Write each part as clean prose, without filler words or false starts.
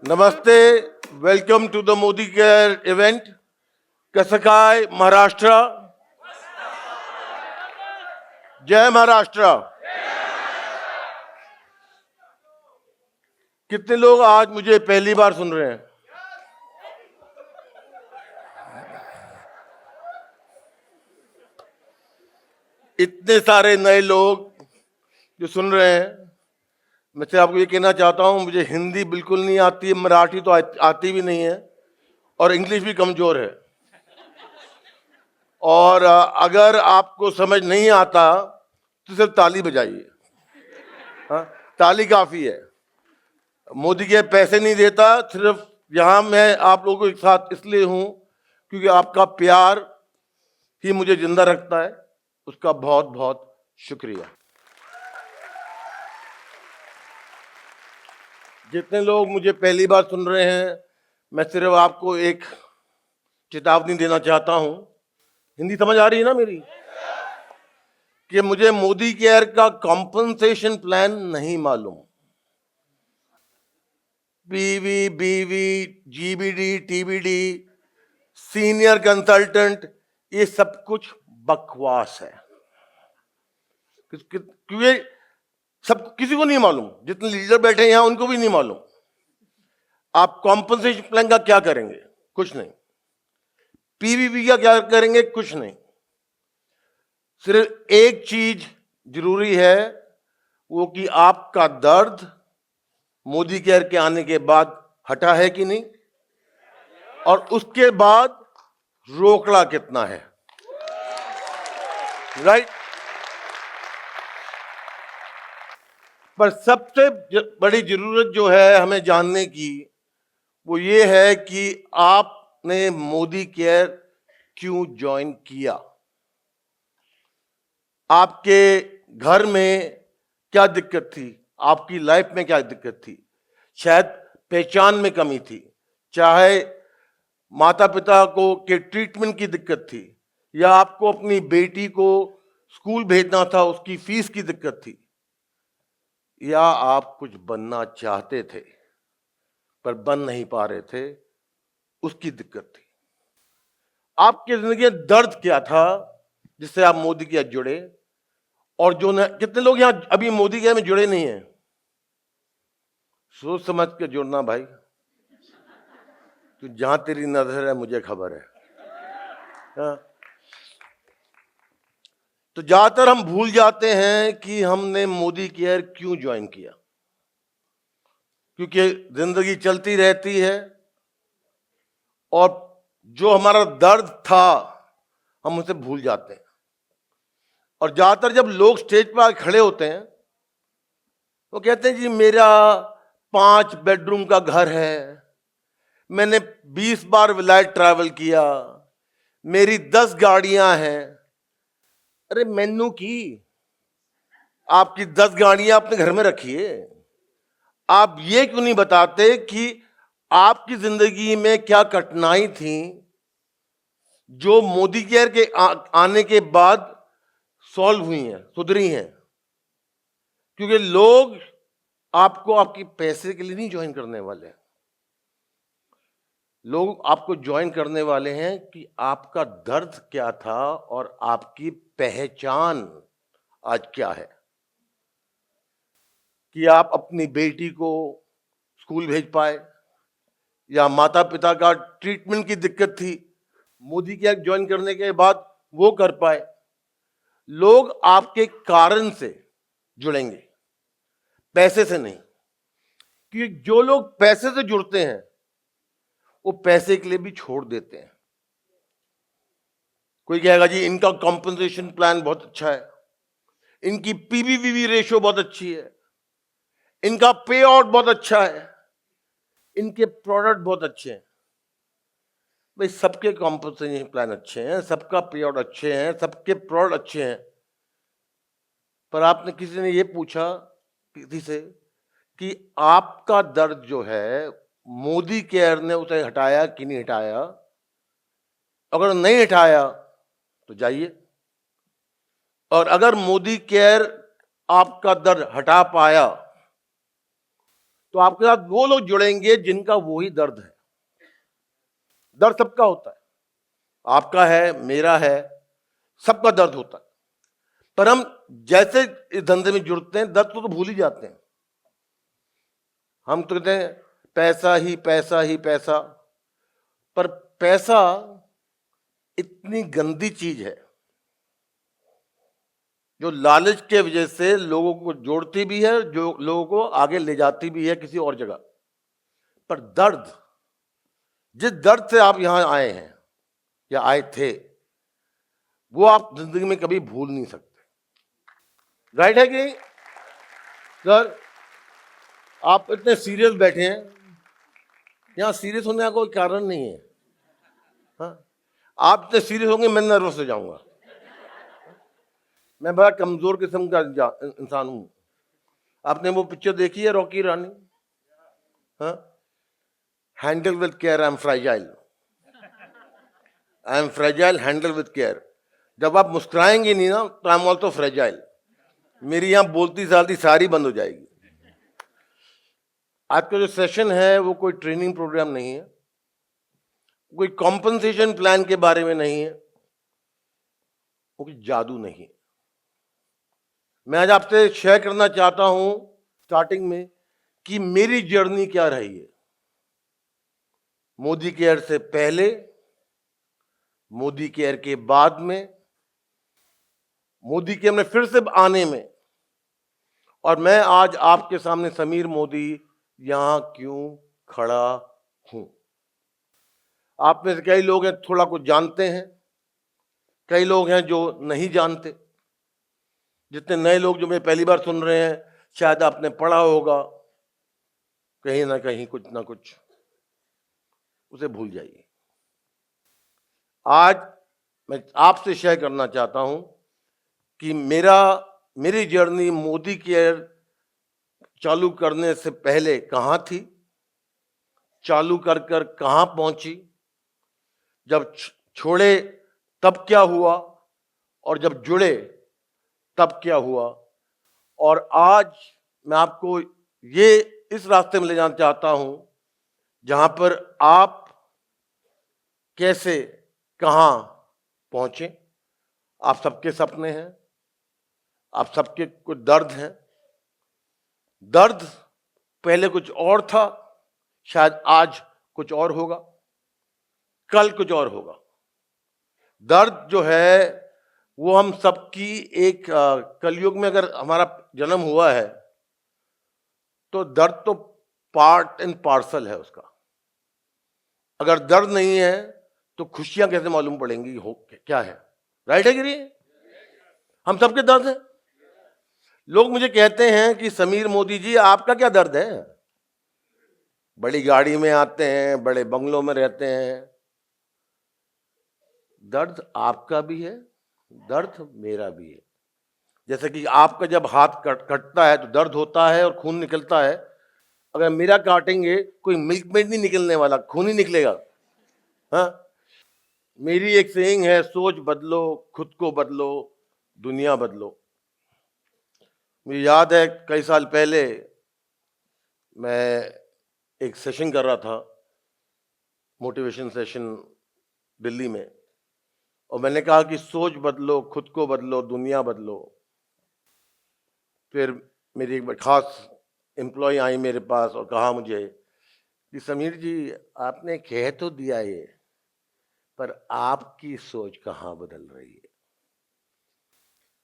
नमस्ते, welcome to the Modi care event. कसं काय महाराष्ट्र? जय महाराष्ट्र. कितने लोग आज मुझे पहली बार सुन रहे हैं? इतने सारे नए लोग जो सुन रहे हैं, मैं से आपको ये कहना चाहता हूं, मुझे हिंदी बिल्कुल नहीं आती है, मराठी तो आती भी नहीं है और इंग्लिश भी कमजोर है. और अगर आपको समझ नहीं आता तो सिर्फ ताली बजाइए. हाँ, ताली काफी है. मोदी के पैसे नहीं देता, सिर्फ यहां मैं आप लोगों के साथ इसलिए हूं क्योंकि आपका प्यार ही मुझे जिंदा रखता है. उसका बहुत बहुत शुक्रिया. जितने लोग मुझे पहली बार सुन रहे हैं, मैं सिर्फ आपको एक चेतावनी देना चाहता हूं. हिंदी समझ आ रही है ना मेरी? कि मुझे मोदी केयर का कॉम्पनसेशन प्लान नहीं मालूम. पीवी, बीवी, जीबीडी, टीबीडी, सीनियर कंसल्टेंट, ये सब कुछ बकवास है. क्योंकि सब किसी को नहीं मालूम. जितने लीडर बैठे हैं यहां उनको भी नहीं मालूम. आप कॉम्पनसेशन प्लान का क्या करेंगे? कुछ नहीं. पीवीबी का क्या करेंगे? कुछ नहीं. सिर्फ एक चीज जरूरी है, वो कि आपका दर्द मोदी केयर के आने के बाद हटा है कि नहीं, और उसके बाद रोकड़ा कितना है. राइट. पर सबसे बड़ी जरूरत जो है हमें जानने की, वो ये है कि आपने मोदी केयर क्यों ज्वाइन किया. आपके घर में क्या दिक्कत थी? आपकी लाइफ में क्या दिक्कत थी? शायद पहचान में कमी थी, चाहे माता पिता को के ट्रीटमेंट की दिक्कत थी, या आपको अपनी बेटी को स्कूल भेजना था, उसकी फीस की दिक्कत थी, या आप कुछ बनना चाहते थे पर बन नहीं पा रहे थे, उसकी दिक्कत थी. आपकी जिंदगी में दर्द क्या था जिससे आप मोदी के साथ जुड़े? और जो न, कितने लोग यहां अभी मोदी के में जुड़े नहीं हैं? सोच समझ के जुड़ना भाई. तो जहां तेरी नजर है मुझे खबर है. हाँ? तो ज्यादातर हम भूल जाते हैं कि हमने मोदी केयर क्यों ज्वाइन किया. क्योंकि जिंदगी चलती रहती है और जो हमारा दर्द था हम उसे भूल जाते हैं. और ज्यादातर जब लोग स्टेज पर आके खड़े होते हैं, वो कहते हैं जी मेरा 5 बेडरूम का घर है, मैंने 20 बार विलायत ट्रैवल किया, मेरी 10 गाड़ियां हैं. अरे मैनू की, आपकी 10 गाड़ियां अपने घर में रखिए. आप ये क्यों नहीं बताते कि आपकी जिंदगी में क्या कठिनाई थी जो मोदी केयर के आने के बाद सॉल्व हुई हैं, सुधरी हैं. क्योंकि लोग आपको आपके पैसे के लिए नहीं ज्वाइन करने वाले हैं. लोग आपको ज्वाइन करने वाले हैं कि आपका दर्द क्या था और आपकी पहचान आज क्या है. कि आप अपनी बेटी को स्कूल भेज पाए, या माता पिता का ट्रीटमेंट की दिक्कत थी, मोदी केयर ज्वाइन करने के बाद वो कर पाए. लोग आपके कारण से जुड़ेंगे, पैसे से नहीं. क्योंकि जो लोग पैसे से जुड़ते हैं वो पैसे के लिए भी छोड़ देते हैं. कोई कहेगा जी इनका कॉम्पनसेशन प्लान बहुत अच्छा है, इनकी पीवीवीवी रेशो बहुत अच्छी है, इनका पे आउट बहुत अच्छा है, इनके प्रोडक्ट बहुत अच्छे हैं. भाई सबके कॉम्पनसेशन प्लान अच्छे हैं, सबका पे आउट अच्छे हैं, सबके प्रोडक्ट अच्छे हैं. पर आपने किसी ने ये पूछा किसी से कि आपका दर्द जो है मोदी केयर ने उसे हटाया कि नहीं हटाया? अगर नहीं हटाया तो जाइए, और अगर मोदी केयर आपका दर्द हटा पाया तो आपके साथ वो लोग जुड़ेंगे जिनका वही दर्द है। दर्द सबका होता है, आपका है, मेरा है, सबका दर्द होता है। पर हम जैसे इस धंधे में जुड़ते हैं, दर्द तो भूल ही जाते हैं। हम तो कहते हैं पैसा ही पैसा ही पैसा, पर पैसा इतनी गंदी चीज है जो लालच के वजह से लोगों को जोड़ती भी है, जो लोगों को आगे ले जाती भी है किसी और जगह। पर दर्द, जिस दर्द से आप यहां आए हैं या आए थे, वो आप जिंदगी में कभी भूल नहीं सकते। राइट है कि सर? आप इतने सीरियस बैठे हैं, यहां सीरियस होने का कोई कारण नहीं है। हाँ, आप इतने सीरियस होंगे, मैं नर्वस हो जाऊंगा। मैं बड़ा कमजोर किस्म का इंसान हूं। आपने वो पिक्चर देखी है रॉकी रानी? हाँ, handle with care, I am fragile, I am fragile, handle with care. जब आप मुस्कुराएंगे नहीं ना, तो आई एम ऑल्सो फ्रेजाइल। मेरी यहां बोलती चालती सारी बंद हो जाएगी। आज का जो सेशन है वो कोई ट्रेनिंग प्रोग्राम नहीं है, कोई कॉम्पनसेशन प्लान के बारे में नहीं है, वो कोई जादू नहीं है। मैं आज आपसे शेयर करना चाहता हूं स्टार्टिंग में कि मेरी जर्नी क्या रही है, मोदी केयर से पहले, मोदी केयर के बाद में, मोदी केयर में फिर से आने में, और मैं आज आपके सामने समीर मोदी यहां क्यों खड़ा हूं। आप में से कई लोग हैं थोड़ा कुछ जानते हैं, कई लोग हैं जो नहीं जानते। जितने नए लोग जो मैं पहली बार सुन रहे हैं, शायद आपने पढ़ा होगा कहीं ना कहीं कुछ ना कुछ, उसे भूल जाइए। आज मैं आपसे शेयर करना चाहता हूं कि मेरी जर्नी मोदी केयर चालू करने से पहले कहां थी, चालू कर कर कहां पहुंची, जब छोड़े तब क्या हुआ, और जब जुड़े तब क्या हुआ। और आज मैं आपको ये इस रास्ते में ले जाना चाहता हूं जहां पर आप कैसे कहां पहुंचे। आप सबके सपने हैं, आप सबके कुछ दर्द हैं। दर्द पहले कुछ और था, शायद आज कुछ और होगा, कल कुछ और होगा। दर्द जो है वो हम सबकी एक कलयुग में अगर हमारा जन्म हुआ है तो दर्द तो पार्ट एंड पार्सल है उसका। अगर दर्द नहीं है तो खुशियां कैसे मालूम पड़ेंगी हो क्या है? राइट है कि नहीं? हम सबके दर्द है। लोग मुझे कहते हैं कि समीर मोदी जी आपका क्या दर्द है? बड़ी गाड़ी में आते हैं, बड़े बंगलों में रहते हैं। दर्द आपका भी है, दर्द मेरा भी है। जैसे कि आपका जब हाथ कटता है तो दर्द होता है और खून निकलता है। अगर मेरा काटेंगे कोई मिल्कमेड नहीं निकलने वाला, खून ही निकलेगा। हाँ, मेरी एक सेइंग है, सोच बदलो, खुद को बदलो, दुनिया बदलो। मुझे याद है कई साल पहले मैं एक सेशन कर रहा था, मोटिवेशन सेशन दिल्ली में, और मैंने कहा कि सोच बदलो, खुद को बदलो, दुनिया बदलो। फिर मेरी एक खास एम्प्लॉय आई मेरे पास और कहा मुझे कि समीर जी आपने कह तो दिया ये, पर आपकी सोच कहाँ बदल रही है।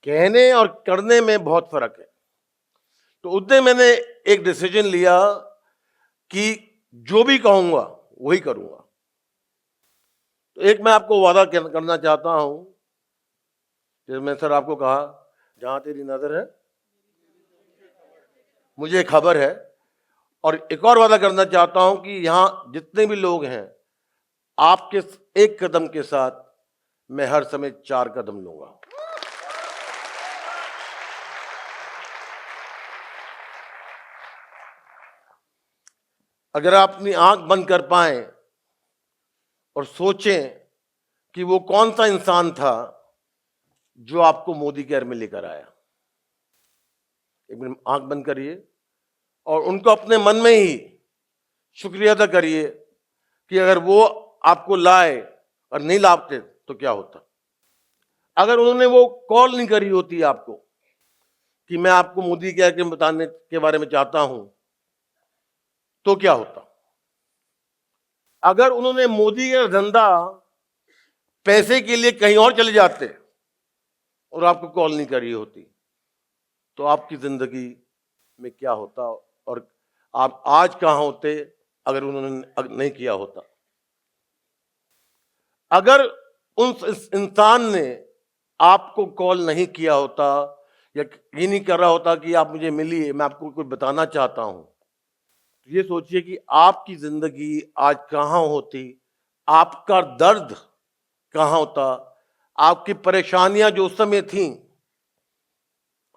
कहने और करने में बहुत फर्क है। तो उस दिन मैंने एक डिसीजन लिया कि जो भी कहूंगा वही करूंगा। तो एक मैं आपको वादा करना चाहता हूं, जैसे मैं सर आपको कहा जहां तेरी नजर है मुझे खबर है। और एक और वादा करना चाहता हूं कि यहां जितने भी लोग हैं, आपके एक कदम के साथ मैं हर समय 4 कदम लूंगा। अगर आप अपनी आंख बंद कर पाए और सोचें कि वो कौन सा इंसान था जो आपको मोदी केयर में लेकर आया। एक मिनट आंख बंद करिए और उनको अपने मन में ही शुक्रिया अदा करिए कि अगर वो आपको लाए और नहीं लाते तो क्या होता। अगर उन्होंने वो कॉल नहीं करी होती आपको कि मैं आपको मोदी के बताने के बारे में चाहता हूं, तो क्या होता। अगर उन्होंने मोदी का धंधा पैसे के लिए कहीं और चले जाते और आपको कॉल नहीं करी होती, तो आपकी जिंदगी में क्या होता और आप आज कहां होते अगर उन्होंने नहीं किया होता। अगर उन इंसान ने आपको कॉल नहीं किया होता या ये नहीं कर रहा होता कि आप मुझे मिलिए, मैं आपको कुछ बताना चाहता हूं, तो ये सोचिए कि आपकी जिंदगी आज कहां होती, आपका दर्द कहां होता, आपकी परेशानियां जो उस समय थी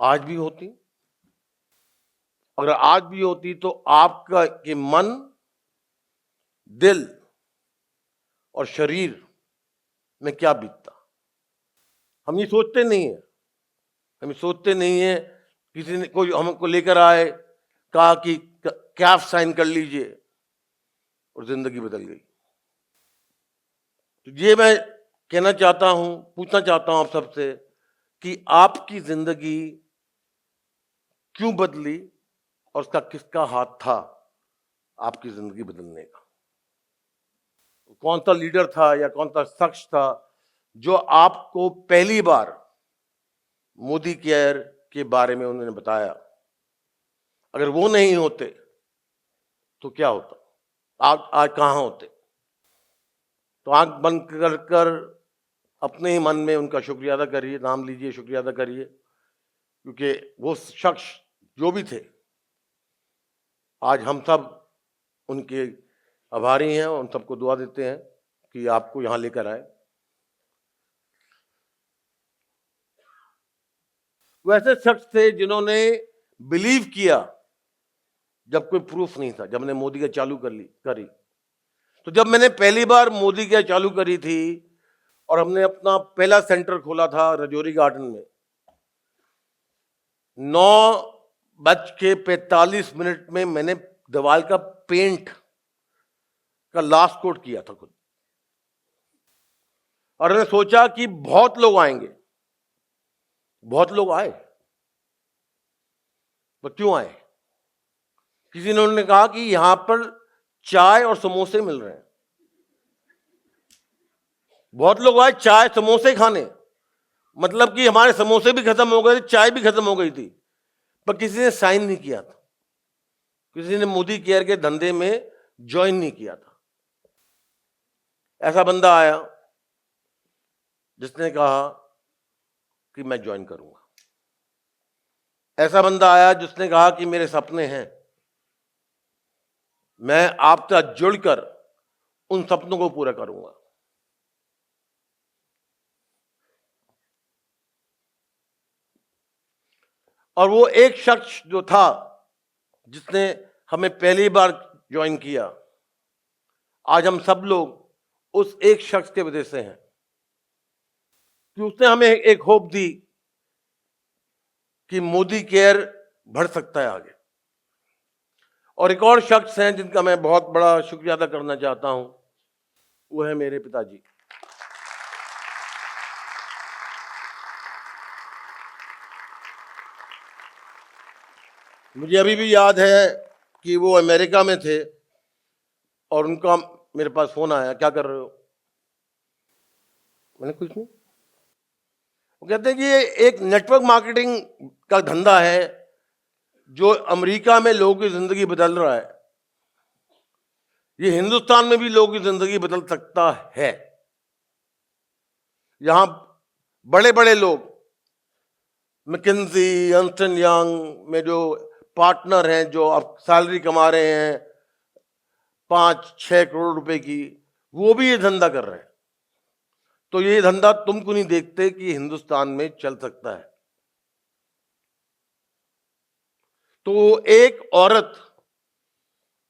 आज भी होती। अगर आज भी होती तो आपका के मन, दिल और शरीर में क्या बीतता। हम ये सोचते नहीं है, हम ये सोचते नहीं है। किसी ने कोई हमको लेकर आए, कहा कि कैफ साइन कर लीजिए और जिंदगी बदल गई। तो ये मैं कहना चाहता हूं, पूछना चाहता हूं आप सबसे कि आपकी जिंदगी क्यों बदली और उसका किसका हाथ था आपकी जिंदगी बदलने का। कौन सा लीडर था या कौन सा शख्स था जो आपको पहली बार मोदी केयर के बारे में उन्होंने बताया। अगर वो नहीं होते तो क्या होता, आप आज कहां होते। तो आंख बंद कर कर अपने ही मन में उनका शुक्रिया अदा करिए, नाम लीजिए, शुक्रिया अदा करिए, क्योंकि वो शख्स जो भी थे आज हम सब उनके आभारी हैं और उन सबको दुआ देते हैं कि आपको यहां लेकर आए। वैसे शख्स थे जिन्होंने बिलीव किया जब कोई प्रूफ नहीं था। जब मैंने मोदी का चालू करी, तो जब मैंने पहली बार मोदी का चालू करी थी और हमने अपना पहला सेंटर खोला था रजौरी गार्डन में, 9:45 में मैंने दीवार का पेंट का लास्ट कोट किया था खुद। और मैंने सोचा कि बहुत लोग आएंगे, बहुत लोग आए। तो क्यों आए? किसी ने उन्होंने कहा कि यहां पर चाय और समोसे मिल रहे हैं। बहुत लोग आए चाय समोसे खाने, मतलब कि हमारे समोसे भी खत्म हो गए थे, चाय भी खत्म हो गई थी, पर किसी ने साइन नहीं किया था, किसी ने मोदी केयर के धंधे में ज्वाइन नहीं किया था। ऐसा बंदा आया जिसने कहा कि मैं ज्वाइन करूंगा। ऐसा बंदा आया जिसने कहा कि मेरे सपने हैं, मैं आपसे जुड़कर उन सपनों को पूरा करूंगा। और वो एक शख्स जो था जिसने हमें पहली बार ज्वाइन किया, आज हम सब लोग उस एक शख्स के वजह से हैं कि उसने हमें एक होप दी कि मोदी केयर बढ़ सकता है आगे। और एक और शख्स हैं जिनका मैं बहुत बड़ा शुक्रिया अदा करना चाहता हूं, वो है मेरे पिताजी। मुझे अभी भी याद है कि वो अमेरिका में थे और उनका मेरे पास फोन आया, क्या कर रहे हो? मैंने कुछ नहीं। वो कहते हैं कि ये एक नेटवर्क मार्केटिंग का धंधा है जो अमेरिका में लोगों की जिंदगी बदल रहा है, ये हिंदुस्तान में भी लोगों की जिंदगी बदल सकता है। यहां बड़े बड़े लोग मैकिन्जी, अर्नस्ट एंड यंग में जो पार्टनर हैं, जो अब सैलरी कमा रहे हैं 5-6 करोड़ रुपए की, वो भी ये धंधा कर रहे हैं। तो ये धंधा तुमको नहीं देखते कि हिंदुस्तान में चल सकता है। तो एक औरत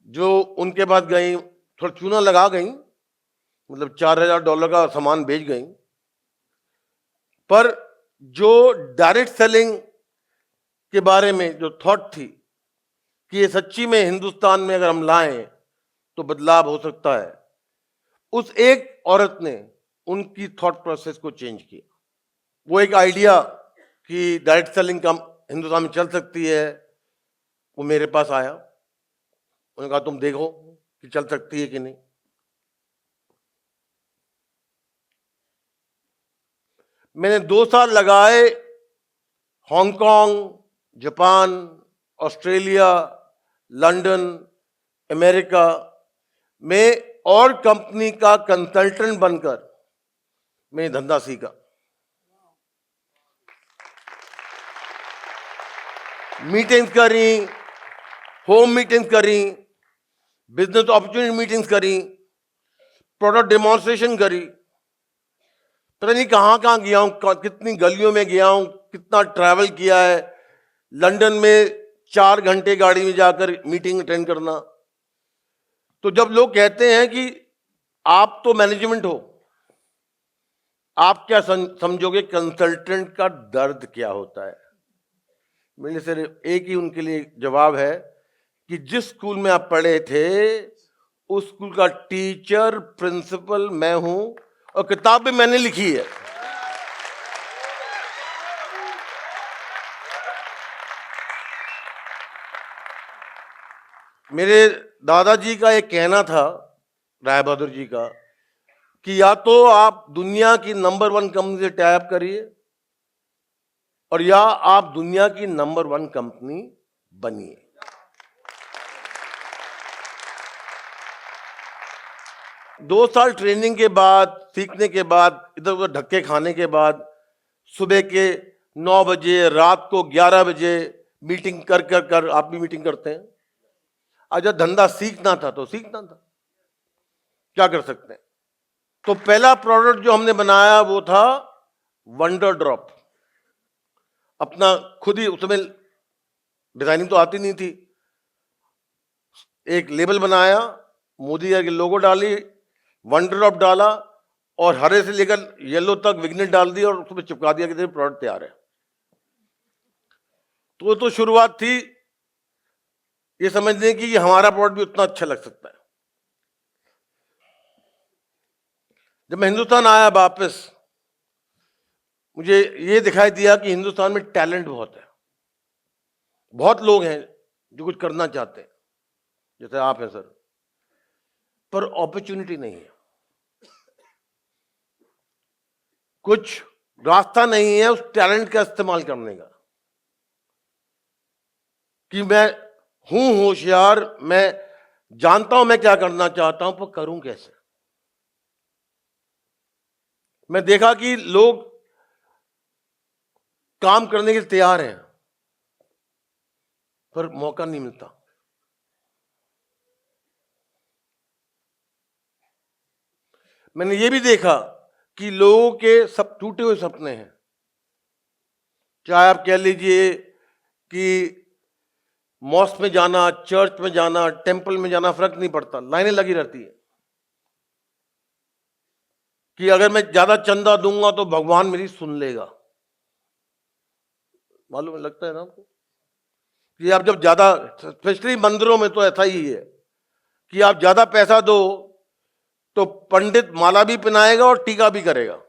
जो उनके पास गई, थोड़ा चूना लगा गई, मतलब $4,000 का सामान बेच गई, पर जो डायरेक्ट सेलिंग के बारे में जो थॉट थी कि ये सच्ची में हिंदुस्तान में अगर हम लाएं तो बदलाव हो सकता है, उस एक औरत ने उनकी थॉट प्रोसेस को चेंज किया। वो एक आइडिया कि डायरेक्ट सेलिंग कम हिंदुस्तान में चल सकती है, वो मेरे पास आया। उन्होंने कहा तुम देखो कि चल सकती है कि नहीं। मैंने 2 साल लगाए Hong Kong, Japan, Australia, London, America में और कंपनी का कंसल्टेंट बनकर मैंने धंधा सीखा। मीटिंग्स करी, होम मीटिंग्स करी, बिजनेस अपॉर्चुनिटी मीटिंग्स करी, प्रोडक्ट डेमोन्स्ट्रेशन करी। पता नहीं कहाँ कहाँ गया हूँ, कितनी गलियों में गया हूँ, कितना ट्रैवल किया है। लंदन में 4 घंटे गाड़ी में जाकर मीटिंग अटेंड करना। तो जब लोग कहते हैं कि आप तो मैनेजमेंट हो, आप क्या समझोगे कंसल्टेंट का दर्द क्या होता है, मेरे सिर्फ एक ही उनके लिए जवाब है कि जिस स्कूल में आप पढ़े थे उस स्कूल का टीचर प्रिंसिपल मैं हूं और किताब भी मैंने लिखी है। मेरे दादाजी का एक कहना था, राय बहादुर जी का, कि या तो आप दुनिया की नंबर 1 कंपनी से टाइप करिए और या आप दुनिया की नंबर 1 कंपनी बनिए। दो साल ट्रेनिंग के बाद, सीखने के बाद, इधर उधर धक्के खाने के बाद, सुबह के 9 बजे, रात को 11 बजे मीटिंग कर आप भी मीटिंग करते हैं। आज जब धंधा सीखना था तो सीखना था, क्या कर सकते हैं। तो पहला प्रोडक्ट जो हमने बनाया वो था वंडर ड्रॉप। अपना खुद ही, उसमें डिजाइनिंग तो आती नहीं थी, एक लेबल बनाया, मोदी जी की लोगो डाली, वंडर ड्रॉप डाला और हरे से लेकर येलो तक विग्नेट डाल दी और उसमें चिपका दिया कि प्रोडक्ट तैयार है। तो शुरुआत थी ये समझने की कि हमारा प्रोडक्ट भी उतना अच्छा लग सकता है। जब मैं हिंदुस्तान आया वापस, मुझे ये दिखाई दिया कि हिंदुस्तान में टैलेंट बहुत है, बहुत लोग हैं जो कुछ करना चाहते हैं, जैसे आप हैं सर, पर अपॉर्चुनिटी नहीं है, कुछ रास्ता नहीं है उस टैलेंट का इस्तेमाल करने का। कि मैं हूं होशियार, मैं जानता हूं मैं क्या करना चाहता हूं, पर करूं कैसे। मैं देखा कि लोग काम करने के लिए तैयार हैं पर मौका नहीं मिलता। मैंने ये भी देखा कि लोगों के सब टूटे हुए सपने हैं। चाहे आप कह लीजिए कि मॉस्क में जाना, चर्च में जाना, टेंपल में जाना, फर्क नहीं पड़ता, लाइनें लगी रहती है कि अगर मैं ज्यादा चंदा दूंगा तो भगवान मेरी सुन लेगा। मालूम लगता है ना आपको कि आप जब ज्यादा, स्पेशली मंदिरों में तो ऐसा ही है कि आप ज्यादा पैसा दो तो पंडित माला भी पहनाएगा और टीका भी करेगा।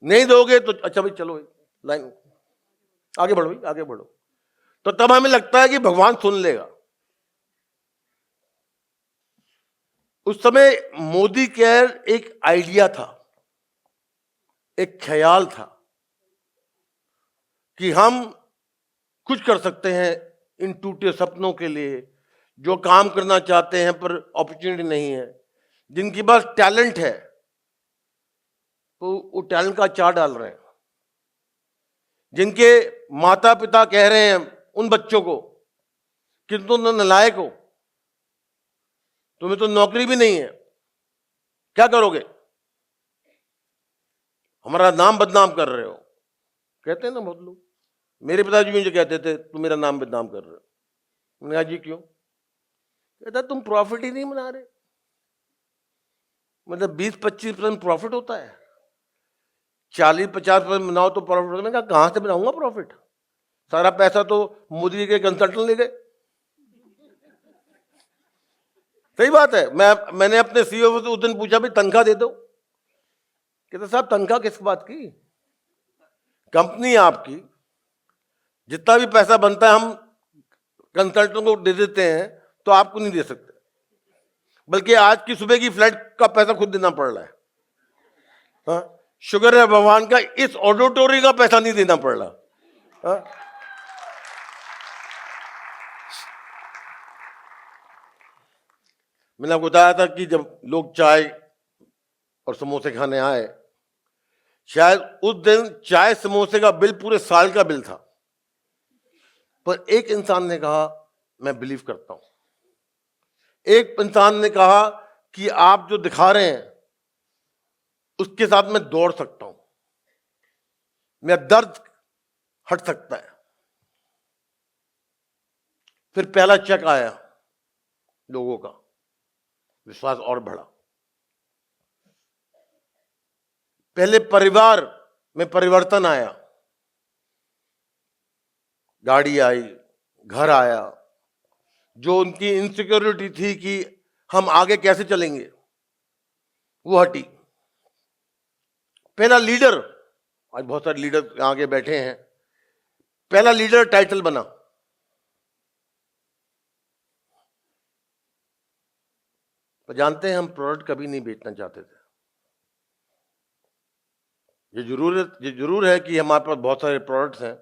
नहीं दोगे तो अच्छा भाई चलो लाइन आगे बढ़ो, आगे बढ़ो, तो तब हमें लगता है कि भगवान सुन लेगा। उस समय मोदी केयर एक आइडिया था, एक ख्याल था कि हम कुछ कर सकते हैं इन टूटे सपनों के लिए, जो काम करना चाहते हैं पर अपॉर्चुनिटी नहीं है, जिनके पास टैलेंट है तो वो टैलेंट का चार्ट डाल रहे हैं, जिनके माता पिता कह रहे हैं उन बच्चों को कि तुम तो नालायक हो, तुम्हें तो नौकरी भी नहीं है, क्या करोगे, हमारा नाम बदनाम कर रहे हो। कहते हैं ना बहुत लोग, मेरे पिताजी मुझे कहते थे तुम मेरा नाम बदनाम कर रहे हो। मैंने कहा जी क्यों? कहता तुम प्रॉफिट ही नहीं बना रहे। मतलब 20-25% प्रॉफिट होता है, 40-50% बनाओ तो प्रॉफिट होता है। मैंने कहा कहां से बनाऊंगा प्रॉफिट, सारा पैसा तो मोदी के कंसल्टेंट ले गए। सही बात है। मैंने अपने सीईओ से उस दिन पूछा भी तनख्वाह दे दो, कहते साहब तनख्वाह किस बात की, कंपनी है आपकी, जितना भी पैसा बनता है हम कंसल्टेंट को दे देते हैं, तो आपको नहीं दे सकते, बल्कि आज की सुबह की फ्लाइट का पैसा खुद देना पड़ रहा है। हाँ? शुक्र है भगवान का, इस ऑडिटोरियम का पैसा नहीं देना पड़ रहा। हाँ? मैंने आपको बताया था कि जब लोग चाय और समोसे खाने आए, शायद उस दिन चाय समोसे का बिल पूरे साल का बिल था, पर एक इंसान ने कहा मैं बिलीव करता हूं, एक इंसान ने कहा कि आप जो दिखा रहे हैं उसके साथ मैं दौड़ सकता हूं, मेरा दर्द हट सकता है। फिर पहला चेक आया, लोगों का विश्वास और बढ़ा। पहले परिवार में परिवर्तन आया, गाड़ी आई, घर आया, जो उनकी इनसिक्योरिटी थी कि हम आगे कैसे चलेंगे वो हटी। पहला लीडर, आज बहुत सारे लीडर आगे बैठे हैं, पहला लीडर टाइटल बना। पर जानते हैं हम प्रोडक्ट कभी नहीं बेचना चाहते थे। ये जरूर है कि हमारे पास बहुत सारे प्रोडक्ट्स हैं,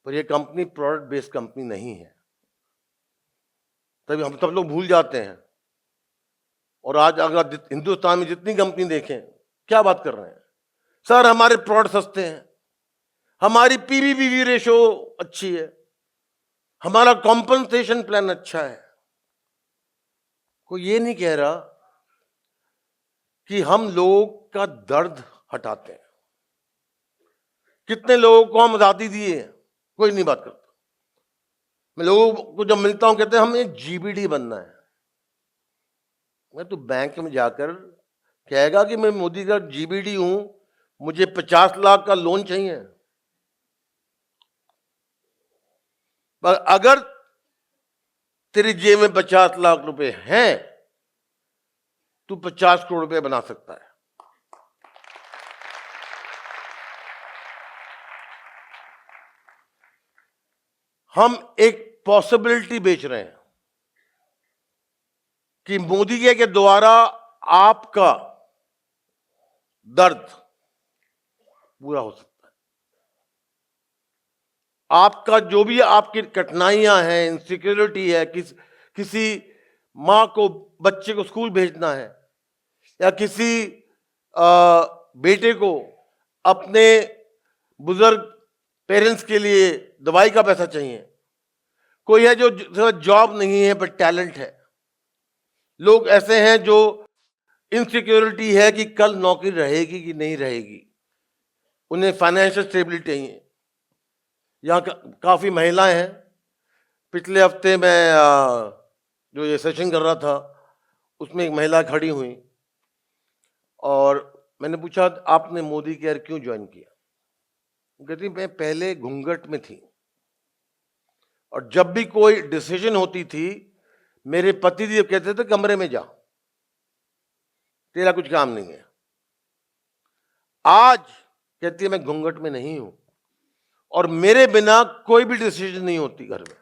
पर ये कंपनी प्रोडक्ट बेस्ड कंपनी नहीं है, तभी हम सब लोग भूल जाते हैं। और आज अगर हिंदुस्तान में जितनी कंपनी देखें, क्या बात कर रहे हैं, सर हमारे प्रोडक्ट सस्ते हैं, हमारी पीवी रेशो अच्छी है, हमारा कॉम्पनसेशन प्लान अच्छा है। कोई ये नहीं कह रहा कि हम लोग का दर्द हटाते हैं। कितने लोगों को हम आजादी दिए, कोई नहीं बात करता। मैं लोगों को जब मिलता हूं कहते हैं हमें जीबीडी बनना है। मैं तो बैंक में जाकर कहेगा कि मैं मोदी का जीबीडी हूं, मुझे 50 लाख का लोन चाहिए, पर अगर तेरी जेब में 50 लाख रुपए हैं तू 50 करोड़ रुपए बना सकता है। हम एक पॉसिबिलिटी बेच रहे हैं कि मोदी के द्वारा आपका दर्द पूरा हो सकता है। आपका जो भी आपकी कठिनाइयां हैं, इनसिक्योरिटी है, किसी मां को बच्चे को स्कूल भेजना है, या किसी बेटे को अपने बुजुर्ग पेरेंट्स के लिए दवाई का पैसा चाहिए, कोई है जो जॉब नहीं है पर टैलेंट है, लोग ऐसे हैं जो इनसिक्योरिटी है कि कल नौकरी रहेगी कि नहीं रहेगी, उन्हें फाइनेंशियल स्टेबिलिटी चाहिए। यहाँ काफी महिलाएं हैं। पिछले हफ्ते मैं जो ये सेशन कर रहा था उसमें एक महिला खड़ी हुई और मैंने पूछा आपने मोदी केयर क्यों ज्वाइन किया? कहती मैं पहले घूंघट में थी और जब भी कोई डिसीजन होती थी मेरे पति जी कहते थे कमरे में जा, तेरा कुछ काम नहीं है। आज कहती है मैं घूंघट में नहीं हूं और मेरे बिना कोई भी डिसीजन नहीं होती घर में।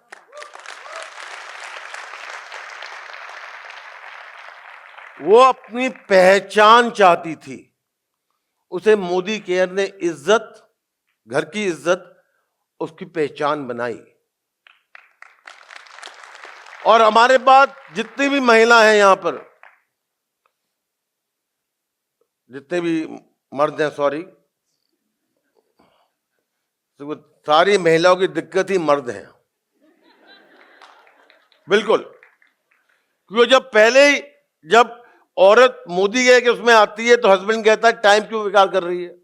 वो अपनी पहचान चाहती थी, उसे मोदी केयर ने इज्जत, घर की इज्जत, उसकी पहचान बनाई। और हमारे पास जितनी भी महिला हैं यहां पर, जितने भी मर्द हैं, सॉरी, तो सारी महिलाओं की दिक्कत ही मर्द हैं, बिल्कुल। क्योंकि जब औरत मोदी के उसमें आती है तो हस्बैंड कहता है टाइम क्यों बेकार कर रही है,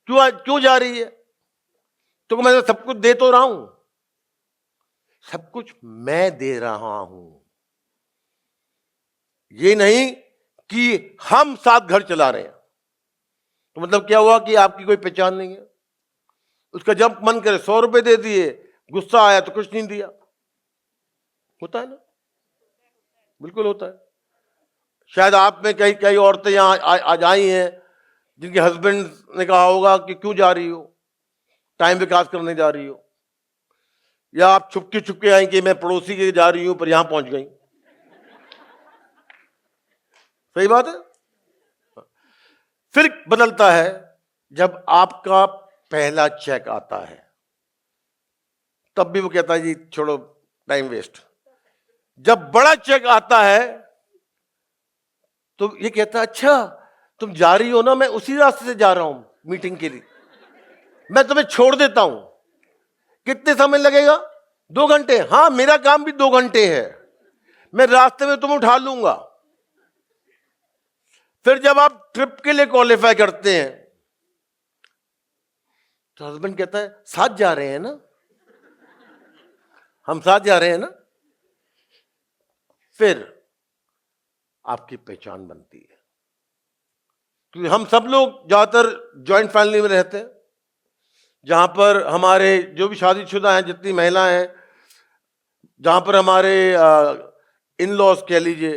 क्यों जा रही है? तो मैं सब कुछ दे तो रहा हूं, सब कुछ मैं दे रहा हूं। ये नहीं कि हम साथ घर चला रहे हैं। तो मतलब क्या हुआ कि आपकी कोई पहचान नहीं है। उसका जब मन करे 100 रुपए दे दिए, गुस्सा आया तो कुछ नहीं दिया, होता है ना। बिल्कुल होता है। शायद आप में कई कई औरतें यहाँ आज आई हैं जिनके हस्बैंड ने कहा होगा कि क्यों जा रही हो, टाइम विकास करने जा रही हो, या आप छुपके छुपके आई कि मैं पड़ोसी के जा रही हूं पर यहां पहुंच गई। सही बात है। फिर बदलता है जब आपका पहला चेक आता है, तब भी वो कहता है जी छोड़ो टाइम वेस्ट। जब बड़ा चेक आता है तो ये कहता है अच्छा तुम जा रही हो ना, मैं उसी रास्ते से जा रहा हूं मीटिंग के लिए, मैं तुम्हें छोड़ देता हूं। कितने समय लगेगा? 2 घंटे। हाँ मेरा काम भी 2 घंटे है, मैं रास्ते में तुम्हें उठा लूंगा। फिर जब आप ट्रिप के लिए क्वालिफाई करते हैं तो हस्बैंड कहता है साथ जा रहे हैं ना, हम साथ जा रहे हैं ना। फिर आपकी पहचान बनती है, क्योंकि हम सब लोग ज्यादातर जॉइंट फैमिली में रहते हैं, जहां पर हमारे जो भी शादीशुदा हैं, जितनी महिलाएं हैं, जहां पर हमारे इन लॉज कह लीजिए,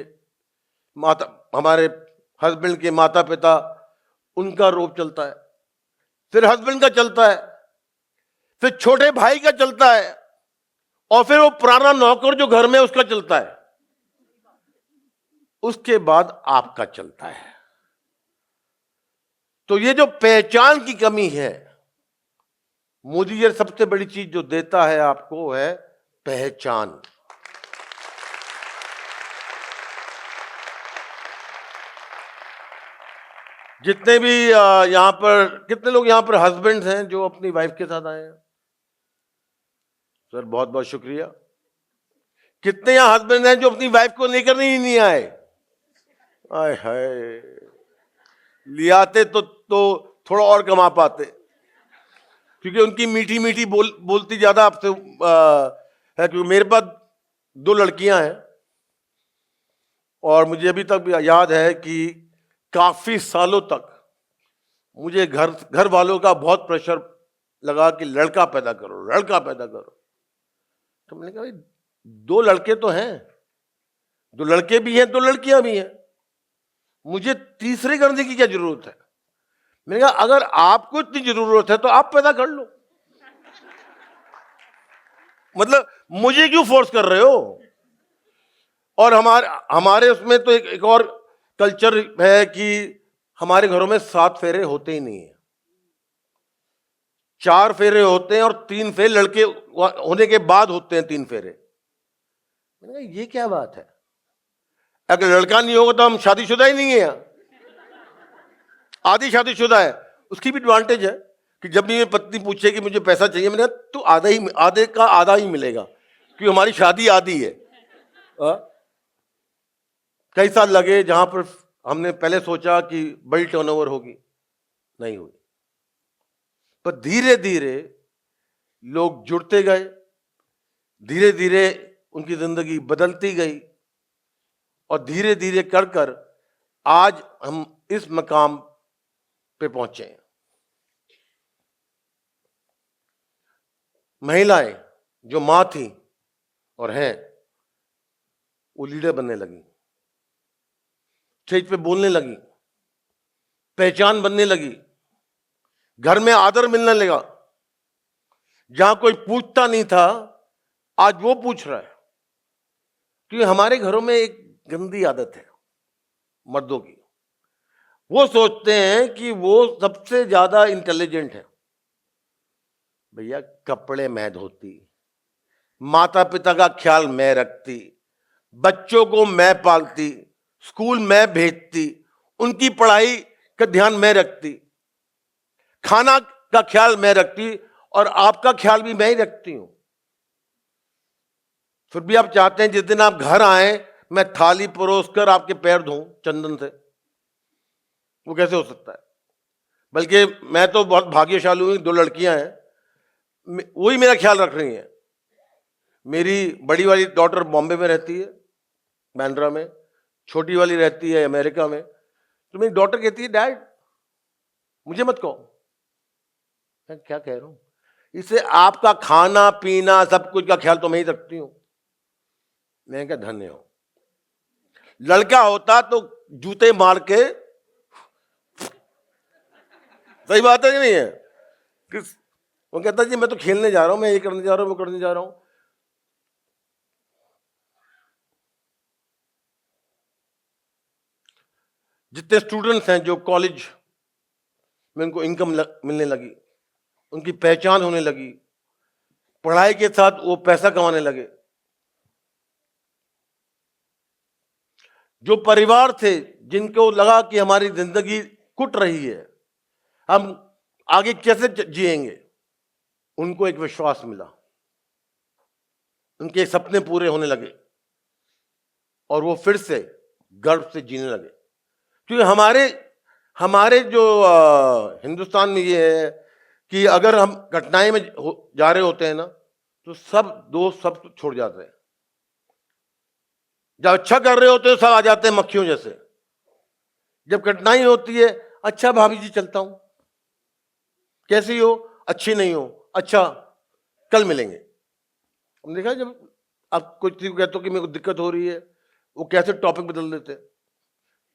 माता, हमारे हस्बैंड के माता पिता, उनका रोब चलता है, फिर हस्बैंड का चलता है, फिर छोटे भाई का चलता है, और फिर वो पुराना नौकर जो घर में उसका चलता है, उसके बाद आपका चलता है। तो ये जो पहचान की कमी है, मोदी जी सबसे बड़ी चीज जो देता है आपको है पहचान। जितने भी यहां पर, कितने लोग यहां पर हस्बैंड हैं जो अपनी वाइफ के साथ आए हैं? सर बहुत बहुत शुक्रिया। कितने यहां हस्बैंड हैं जो अपनी वाइफ को लेकर नहीं आए? आए हाय, ले आते तो थोड़ा और कमा पाते, क्योंकि उनकी मीठी मीठी बोलती ज्यादा आपसे है। क्योंकि मेरे पास 2 लड़कियां हैं और मुझे अभी तक याद है कि काफी सालों तक मुझे घर वालों का बहुत प्रेशर लगा कि लड़का पैदा करो, लड़का पैदा करो। तो मैंने कहा भाई 2 लड़के तो हैं, 2 लड़के भी हैं, 2 लड़कियां भी हैं, मुझे तीसरे करने की क्या जरूरत है? मैंने कहा अगर आपको इतनी जरूरत है तो आप पैदा कर लो, मतलब मुझे क्यों फोर्स कर रहे हो? और हमारे उसमें तो एक और कल्चर है कि हमारे घरों में 7 फेरे होते ही नहीं है, 4 फेरे होते हैं और 3 फेरे लड़के होने के बाद होते हैं, 3 फेरे। मैंने कहा ये क्या बात है? अगर लड़का नहीं होगा तो हम शादीशुदा ही नहीं है, आधी शादीशुदा है। उसकी भी एडवांटेज है कि जब भी मेरी पत्नी पूछे कि मुझे पैसा चाहिए, मैंने कहा तो आधे का आधा ही मिलेगा, क्योंकि हमारी शादी आधी है। कई साल लगे जहां पर हमने पहले सोचा कि बड़ी टर्नओवर होगी, नहीं हुई, पर धीरे धीरे लोग जुड़ते गए, धीरे धीरे उनकी जिंदगी बदलती गई, और धीरे धीरे कर कर आज हम इस मकाम पे पहुंचे हैं। महिलाएं जो मां थी और हैं, वो लीडर बनने लगी, स्टेज पे बोलने लगी, पहचान बनने लगी, घर में आदर मिलने लगा। जहां कोई पूछता नहीं था आज वो पूछ रहा है। क्योंकि हमारे घरों में एक गंदी आदत है मर्दों की, वो सोचते हैं कि वो सबसे ज्यादा इंटेलिजेंट है। भैया कपड़े मैं धोती, माता पिता का ख्याल मैं रखती, बच्चों को मैं पालती, स्कूल मैं भेजती, उनकी पढ़ाई का ध्यान मैं रखती, खाना का ख्याल मैं रखती, और आपका ख्याल भी मैं ही रखती हूं। फिर भी आप चाहते हैं जिस दिन आप घर आए मैं थाली परोस कर आपके पैर धोऊं चंदन से? वो कैसे हो सकता है? बल्कि मैं तो बहुत भाग्यशाली हूं, 2 लड़कियां हैं, वही मेरा ख्याल रख रही हैं। मेरी बड़ी वाली डॉटर बॉम्बे में रहती है, बांद्रा में, छोटी वाली रहती है अमेरिका में। तो मेरी डॉटर कहती है डैड मुझे मत कहो। मैं क्या कह रहा हूं? इससे आपका खाना पीना सब कुछ का ख्याल तो मैं ही रखती हूं। मैंने कहा धन्य हो, लड़का होता तो जूते मार के, सही बात है कि नहीं है, किस वो कहता जी मैं तो खेलने जा रहा हूं, मैं ये करने जा रहा हूं, वो करने जा रहा हूं। जितने स्टूडेंट्स हैं जो कॉलेज में उनको इनकम मिलने लगी, उनकी पहचान होने लगी, पढ़ाई के साथ वो पैसा कमाने लगे, जो परिवार थे जिनको लगा कि हमारी जिंदगी कुट रही है, हम आगे कैसे जिएंगे, उनको एक विश्वास मिला, उनके सपने पूरे होने लगे और वो फिर से गर्व से जीने लगे। क्योंकि हमारे हमारे जो हिंदुस्तान में ये है कि अगर हम कठिनाई में जा रहे होते हैं ना, तो सब दोस्त सब छोड़ जाते हैं। जब अच्छा कर रहे होते हैं सब आ जाते हैं मक्खियों जैसे। जब कठिनाई होती है, अच्छा भाभी जी चलता हूं, कैसी हो, अच्छी नहीं हो, अच्छा कल मिलेंगे। हमने देखा जब आप कोई चीज कहते हो कि मेरे को दिक्कत हो रही है, वो कैसे टॉपिक बदल देते हैं।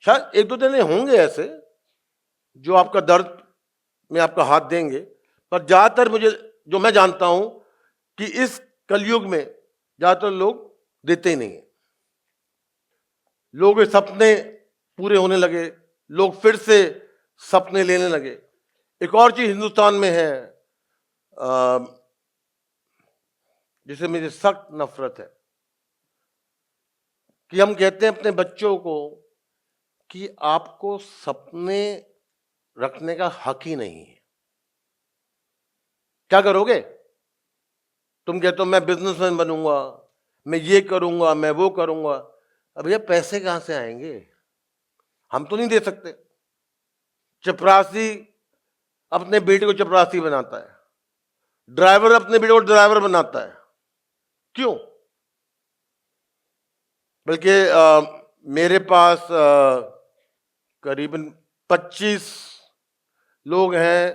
शायद एक दो दिन होंगे ऐसे जो आपका दर्द में आपका हाथ देंगे, पर ज्यादातर मुझे जो मैं जानता हूं कि इस कलयुग में ज्यादातर लोग देते ही नहीं है। लोग सपने पूरे होने लगे, लोग फिर से सपने लेने लगे। एक और चीज हिंदुस्तान में है जिसे मेरी सख्त नफरत है, कि हम कहते हैं अपने बच्चों को कि आपको सपने रखने का हक ही नहीं है। क्या करोगे? तुम कहते हो मैं बिजनेसमैन बनूंगा, मैं ये करूंगा, मैं वो करूंगा। अब भैया पैसे कहां से आएंगे? हम तो नहीं दे सकते। चपरासी अपने बेटे को चपरासी बनाता है, ड्राइवर अपने बेटे को ड्राइवर बनाता है। क्यों? बल्कि मेरे पास करीबन 25 लोग हैं,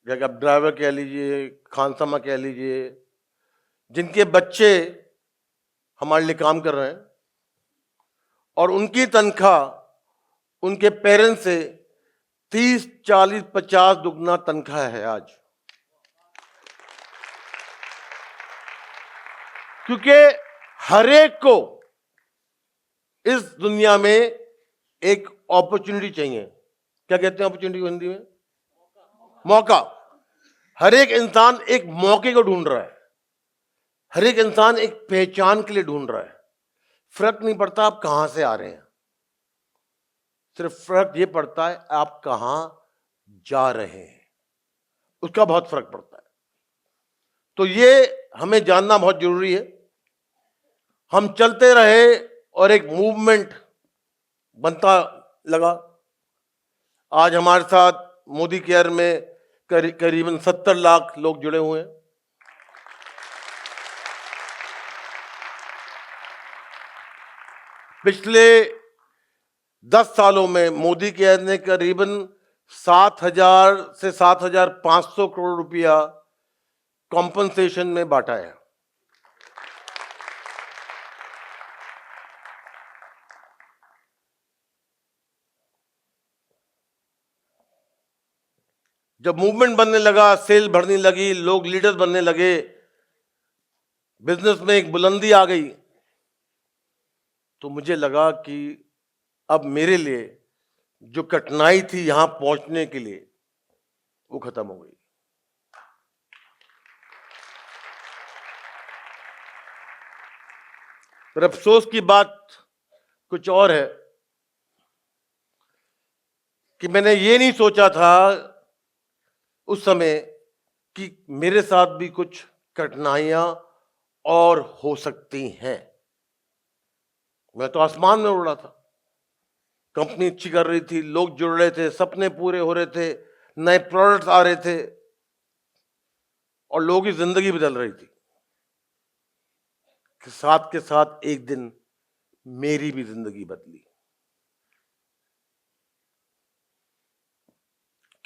जैसे आप ड्राइवर कह लीजिए, खानसामा कह लीजिए, जिनके बच्चे हमारे लिए काम कर रहे हैं और उनकी तनख्वाह उनके पेरेंट्स से 30, 40, 50 दुगना तनख्वाह है आज। क्योंकि हरेक को इस दुनिया में एक अपॉर्चुनिटी चाहिए। क्या कहते हैं अपॉर्चुनिटी को हिंदी में? मौका। हर एक इंसान एक मौके को ढूंढ रहा है, हर एक इंसान एक पहचान के लिए ढूंढ रहा है। फर्क नहीं पड़ता आप कहां से आ रहे हैं, सिर्फ फर्क ये पड़ता है आप कहां जा रहे हैं, उसका बहुत फर्क पड़ता है। तो ये हमें जानना बहुत जरूरी है। हम चलते रहे और एक मूवमेंट बनता लगा। आज हमारे साथ मोदी केयर में करीबन 70 लाख लोग जुड़े हुए हैं। पिछले 10 सालों में मोदी केयर ने करीबन 7,000 से 7,500 करोड़ रुपया कॉम्पनसेशन में बांटा है। जब मूवमेंट बनने लगा, सेल बढ़ने लगी, लोग लीडर्स बनने लगे, बिजनेस में एक बुलंदी आ गई, तो मुझे लगा कि अब मेरे लिए जो कठिनाई थी यहां पहुंचने के लिए वो खत्म हो गई। पर अफसोस की बात कुछ और है कि मैंने ये नहीं सोचा था उस समय कि मेरे साथ भी कुछ कठिनाइयां और हो सकती हैं। मैं तो आसमान में उड़ रहा था, कंपनी अच्छी कर रही थी, लोग जुड़ रहे थे, सपने पूरे हो रहे थे, नए प्रोडक्ट्स आ रहे थे और लोगों की जिंदगी बदल रही थी। साथ के साथ एक दिन मेरी भी जिंदगी बदली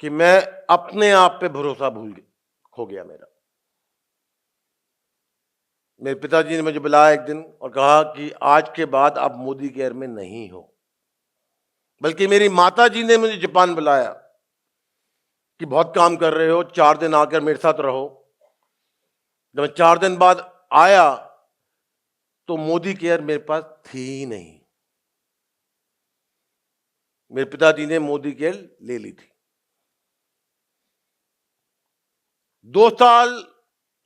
कि मैं अपने आप पे भरोसा भूल खो गया मेरा। मेरे पिताजी ने मुझे बुलाया एक दिन और कहा कि आज के बाद आप मोदी केयर में नहीं हो। बल्कि मेरी माता जी ने मुझे जापान बुलाया कि बहुत काम कर रहे हो, 4 दिन आकर मेरे साथ रहो। जब मैं 4 दिन बाद आया तो मोदी केयर मेरे पास थी ही नहीं। मेरे पिताजी ने मोदी केयर ले ली थी। 2 साल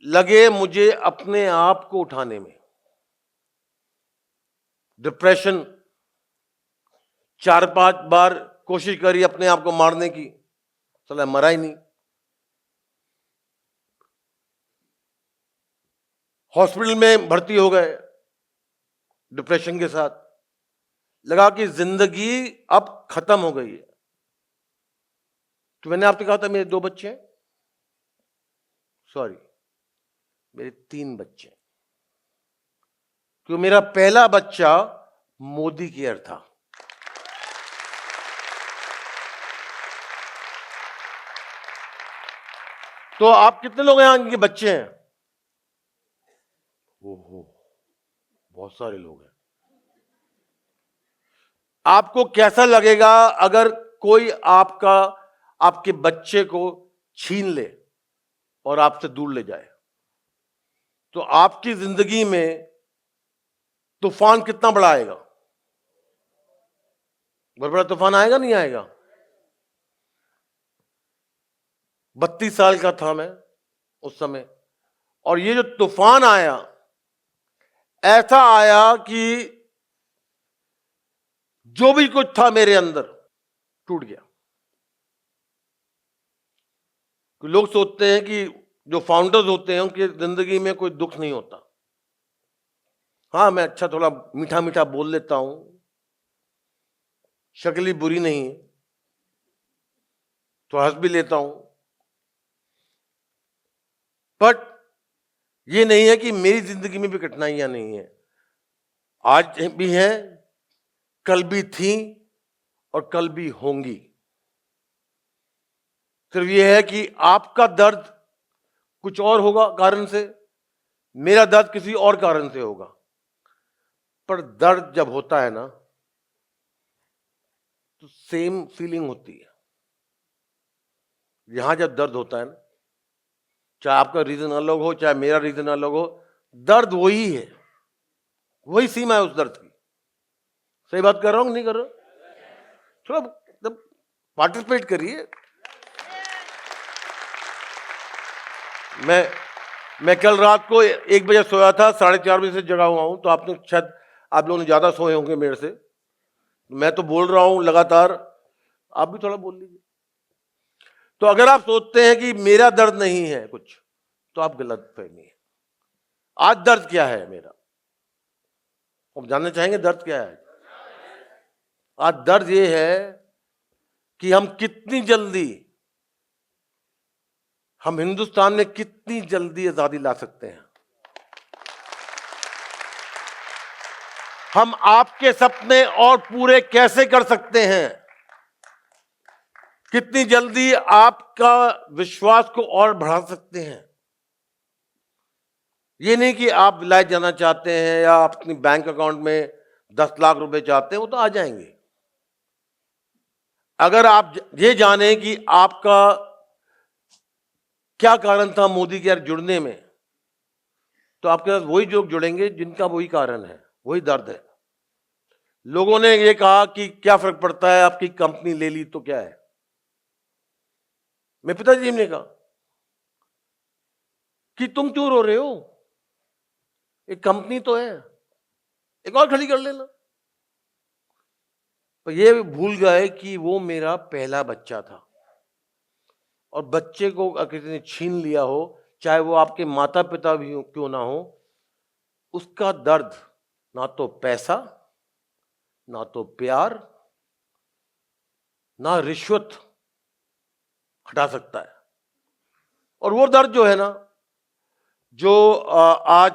लगे मुझे अपने आप को उठाने में। डिप्रेशन, 4-5 बार कोशिश करी अपने आप को मारने की, साला मरा ही नहीं। हॉस्पिटल में भर्ती हो गए डिप्रेशन के साथ। लगा कि जिंदगी अब खत्म हो गई है। तो मैंने आपसे कहा था मेरे 2 बच्चे हैं, सॉरी मेरे 3 बच्चे, क्योंकि मेरा पहला बच्चा मोदी केयर था। तो आप कितने लोग हैं इनके बच्चे हैं? ओहो, बहुत सारे लोग हैं। आपको कैसा लगेगा अगर कोई आपके बच्चे को छीन ले और आपसे दूर ले जाए? तो आपकी जिंदगी में तूफान कितना बड़ा आएगा? बहुत बड़ा तूफान आएगा, नहीं आएगा? 32 साल का था मैं उस समय, और ये जो तूफान आया, ऐसा आया कि जो भी कुछ था मेरे अंदर टूट गया। लोग सोचते हैं कि जो फाउंडर्स होते हैं उनकी जिंदगी में कोई दुख नहीं होता। हाँ, मैं अच्छा थोड़ा मीठा मीठा बोल लेता हूं, शक्ल बुरी नहीं है, तो हंस भी लेता हूं, बट ये नहीं है कि मेरी जिंदगी में भी कठिनाइयां नहीं है। आज भी हैं, कल भी थी और कल भी होंगी। सिर्फ ये है कि आपका दर्द कुछ और होगा कारण से, मेरा दर्द किसी और कारण से होगा। पर दर्द जब होता है ना तो सेम फीलिंग होती है। यहां जब दर्द होता है ना, चाहे आपका रीजन अलग हो चाहे मेरा रीजन अलग हो, दर्द वही है, वही सीमा है उस दर्द की। सही बात कर रहा हूं नहीं कर रहा? थोड़ा पार्टिसिपेट करिए। मैं कल रात को 1 बजे सोया था, 4:30 बजे से जगा हुआ हूं। तो आपने शायद आप लोगों ने ज्यादा सोए होंगे मेरे से। मैं तो बोल रहा हूं लगातार, आप भी थोड़ा बोल लीजिए। तो अगर आप सोचते हैं कि मेरा दर्द नहीं है कुछ, तो आप गलत फहमी है। आज दर्द क्या है मेरा, आप जानना चाहेंगे दर्द क्या है? आज दर्द ये है कि हम हिंदुस्तान में कितनी जल्दी आजादी ला सकते हैं। हम आपके सपने और पूरे कैसे कर सकते हैं, कितनी जल्दी आपका विश्वास को और बढ़ा सकते हैं। ये नहीं कि आप विलायत जाना चाहते हैं या आप अपनी बैंक अकाउंट में 10 लाख रुपए चाहते हैं, वो तो आ जाएंगे। अगर आप ये जाने कि आपका क्या कारण था मोदी केयर जुड़ने में, तो आपके साथ वही लोग जुड़ेंगे जिनका वही कारण है, वही दर्द है। लोगों ने ये कहा कि क्या फर्क पड़ता है, आपकी कंपनी ले ली तो क्या है। मेरे पिताजी ने कहा कि तुम क्यों रो रहे हो, एक कंपनी तो है, एक और खड़ी कर लेना। पर ये भूल गए कि वो मेरा पहला बच्चा था, और बच्चे को अगर किसी ने छीन लिया हो, चाहे वो आपके माता पिता भी क्यों ना हो, उसका दर्द ना तो पैसा, ना तो प्यार, ना रिश्वत हटा सकता है। और वो दर्द जो है ना, जो आज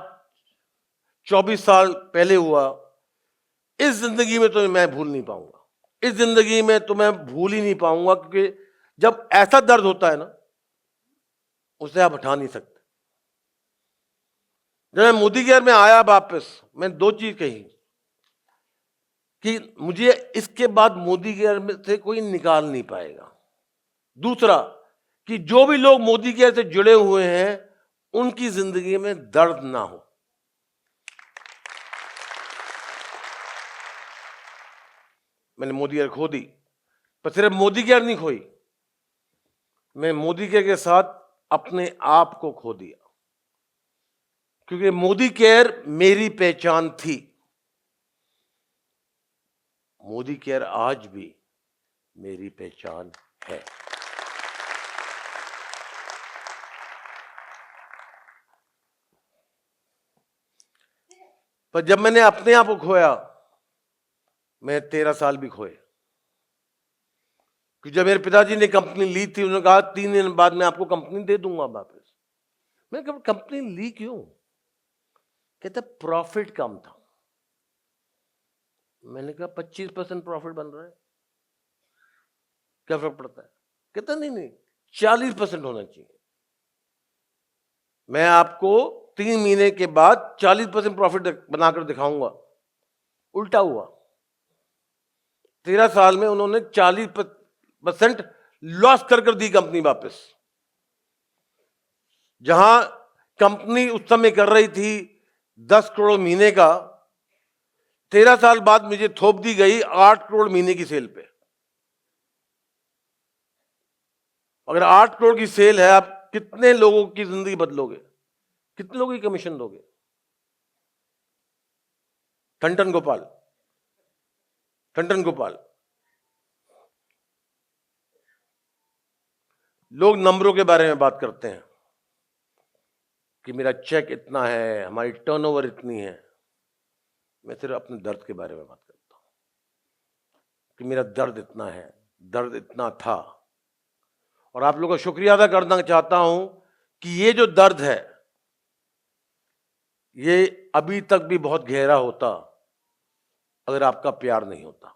24 साल पहले हुआ, इस जिंदगी में तो मैं भूल नहीं पाऊंगा। इस जिंदगी में तो मैं भूल ही नहीं पाऊंगा, क्योंकि जब ऐसा दर्द होता है ना, उसे आप हटा नहीं सकते। जब मैं मोदी केयर में आया वापस, मैंने दो चीज कही कि मुझे इसके बाद मोदी केयर में से कोई निकाल नहीं पाएगा। दूसरा कि जो भी लोग मोदी केयर से जुड़े हुए हैं उनकी जिंदगी में दर्द ना हो। मैंने मोदी केयर खो दी, पर सिर्फ मोदी केयर नहीं खोई, मैं मोदी केयर के साथ अपने आप को खो दिया, क्योंकि मोदी केयर मेरी पहचान थी। मोदी केयर आज भी मेरी पहचान है। पर जब मैंने अपने आप को खोया, मैं 13 साल भी खोए। कि जब मेरे पिताजी ने कंपनी ली थी, उन्होंने कहा 3 दिन बाद मैं आपको कंपनी दे दूंगा वापस। मैंने कहा कंपनी ली क्यों? कहते प्रॉफिट कम था। मैंने कहा 25% प्रॉफिट बन रहा है, क्या फर्क पड़ता है? कहता नहीं 40% होना चाहिए। मैं आपको 3 महीने के बाद 40% प्रॉफिट बनाकर दिखाऊंगा। उल्टा हुआ, 13 साल में उन्होंने 40% लॉस कर दी कंपनी वापस। जहां कंपनी उस समय कर रही थी 10 करोड़ महीने का, 13 साल बाद मुझे थोप दी गई 8 करोड़ महीने की सेल पे। अगर 8 करोड़ की सेल है, आप कितने लोगों की जिंदगी बदलोगे? कितने लोगों की कमीशन दोगे? ठंडन गोपाल। लोग नंबरों के बारे में बात करते हैं कि मेरा चेक इतना है, हमारी टर्नओवर इतनी है। मैं सिर्फ अपने दर्द के बारे में बात करता हूं कि मेरा दर्द इतना है, दर्द इतना था। और आप लोगों का शुक्रिया अदा करना चाहता हूं कि ये जो दर्द है, ये अभी तक भी बहुत गहरा होता अगर आपका प्यार नहीं होता।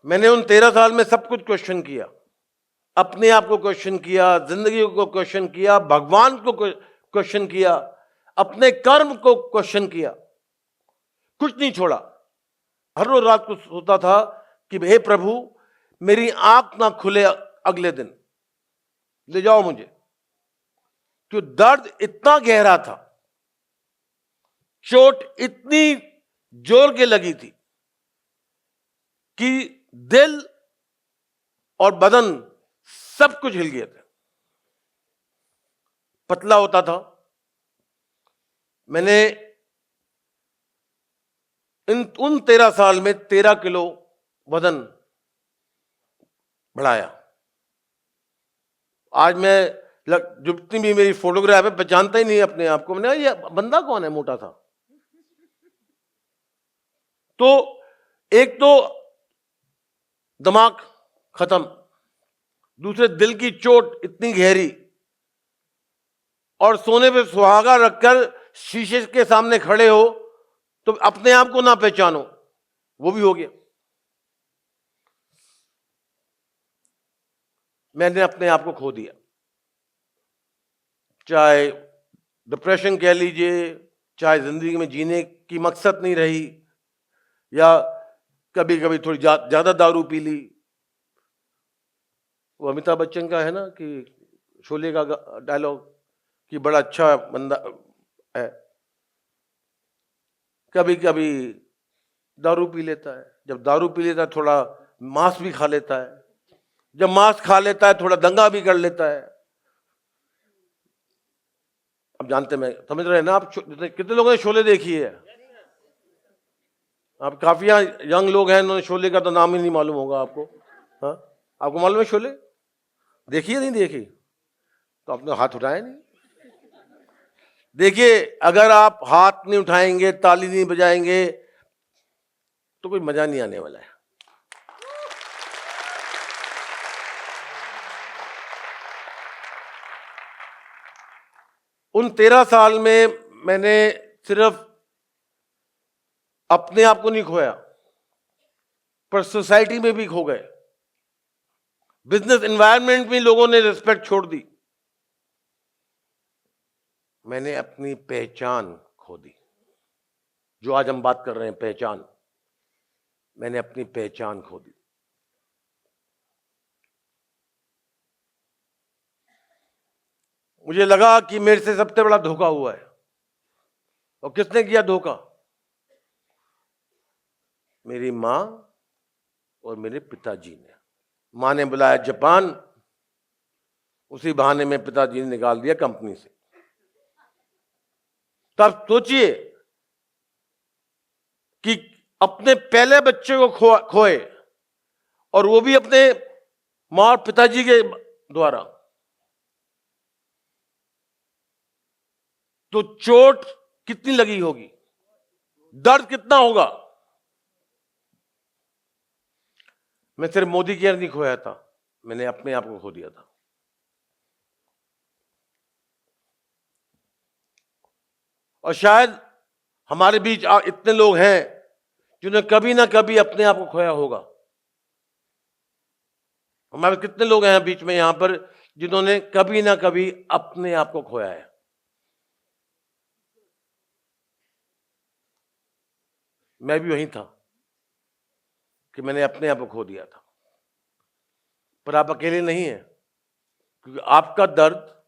मैंने उन 13 साल में सब कुछ क्वेश्चन किया, अपने आप को क्वेश्चन किया, जिंदगी को क्वेश्चन किया, भगवान को क्वेश्चन किया, अपने कर्म को क्वेश्चन किया, कुछ नहीं छोड़ा। हर रोज रात को सोता था कि हे प्रभु, मेरी आंख ना खुले अगले दिन, ले जाओ मुझे। क्यों? दर्द इतना गहरा था, चोट इतनी जोर के लगी थी कि दिल और बदन सब कुछ हिल गया था, पतला होता था। मैंने उन 13 साल में 13 किलो वजन बढ़ाया। आज मैं जितनी भी मेरी फोटोग्राफ है, पहचानता ही नहीं अपने आप को। मैंने ये बंदा कौन है, मोटा था। तो एक तो दिमाग खत्म, दूसरे दिल की चोट इतनी गहरी, और सोने पे सुहागा रखकर शीशे के सामने खड़े हो तो अपने आप को ना पहचानो, वो भी हो गया। मैंने अपने आप को खो दिया, चाहे डिप्रेशन कह लीजिए, चाहे जिंदगी में जीने की मकसद नहीं रही, या कभी कभी थोड़ी ज्यादा दारू पी ली। वो अमिताभ बच्चन का है ना कि शोले का डायलॉग कि बड़ा अच्छा बंदा है, कभी कभी दारू पी लेता है। जब दारू पी लेता है थोड़ा मांस भी खा लेता है, जब मांस खा लेता है थोड़ा दंगा भी कर लेता है। अब जानते, मैं समझ रहे हैं ना आप? कितने लोगों ने शोले देखी है? आप काफी यंग लोग हैं, उन्होंने शोले का तो नाम ही नहीं मालूम होगा आपको। हाँ, आपको मालूम है शोले? देखी है नहीं देखी? तो आपने हाथ उठाया नहीं। देखिए, अगर आप हाथ नहीं उठाएंगे, ताली नहीं बजाएंगे, तो कोई मजा नहीं आने वाला है। उन 13 साल में मैंने सिर्फ अपने आप को नहीं खोया, पर सोसाइटी में भी खो गए, बिजनेस एनवायरनमेंट में लोगों ने रिस्पेक्ट छोड़ दी। मैंने अपनी पहचान खो दी। जो आज हम बात कर रहे हैं पहचान, मैंने अपनी पहचान खो दी। मुझे लगा कि मेरे से सबसे बड़ा धोखा हुआ है। और किसने किया धोखा? मेरी मां और मेरे पिताजी ने। मां ने बुलाया जापान, उसी बहाने में पिताजी ने निकाल दिया कंपनी से। तब सोचिए कि अपने पहले बच्चे को खोए, और वो भी अपने मां और पिताजी के द्वारा, तो चोट कितनी लगी होगी, दर्द कितना होगा। मैं सिर्फ मोदी केयर नहीं खोया था, मैंने अपने आप को खो दिया था। और शायद हमारे बीच इतने लोग हैं जिन्होंने कभी ना कभी अपने आप को खोया होगा। हमारे कितने लोग हैं बीच में यहां पर जिन्होंने कभी ना कभी अपने आप को खोया है। मैं भी वही था कि मैंने अपने आप को खो दिया था। पर आप अकेले नहीं हैं, क्योंकि आपका दर्द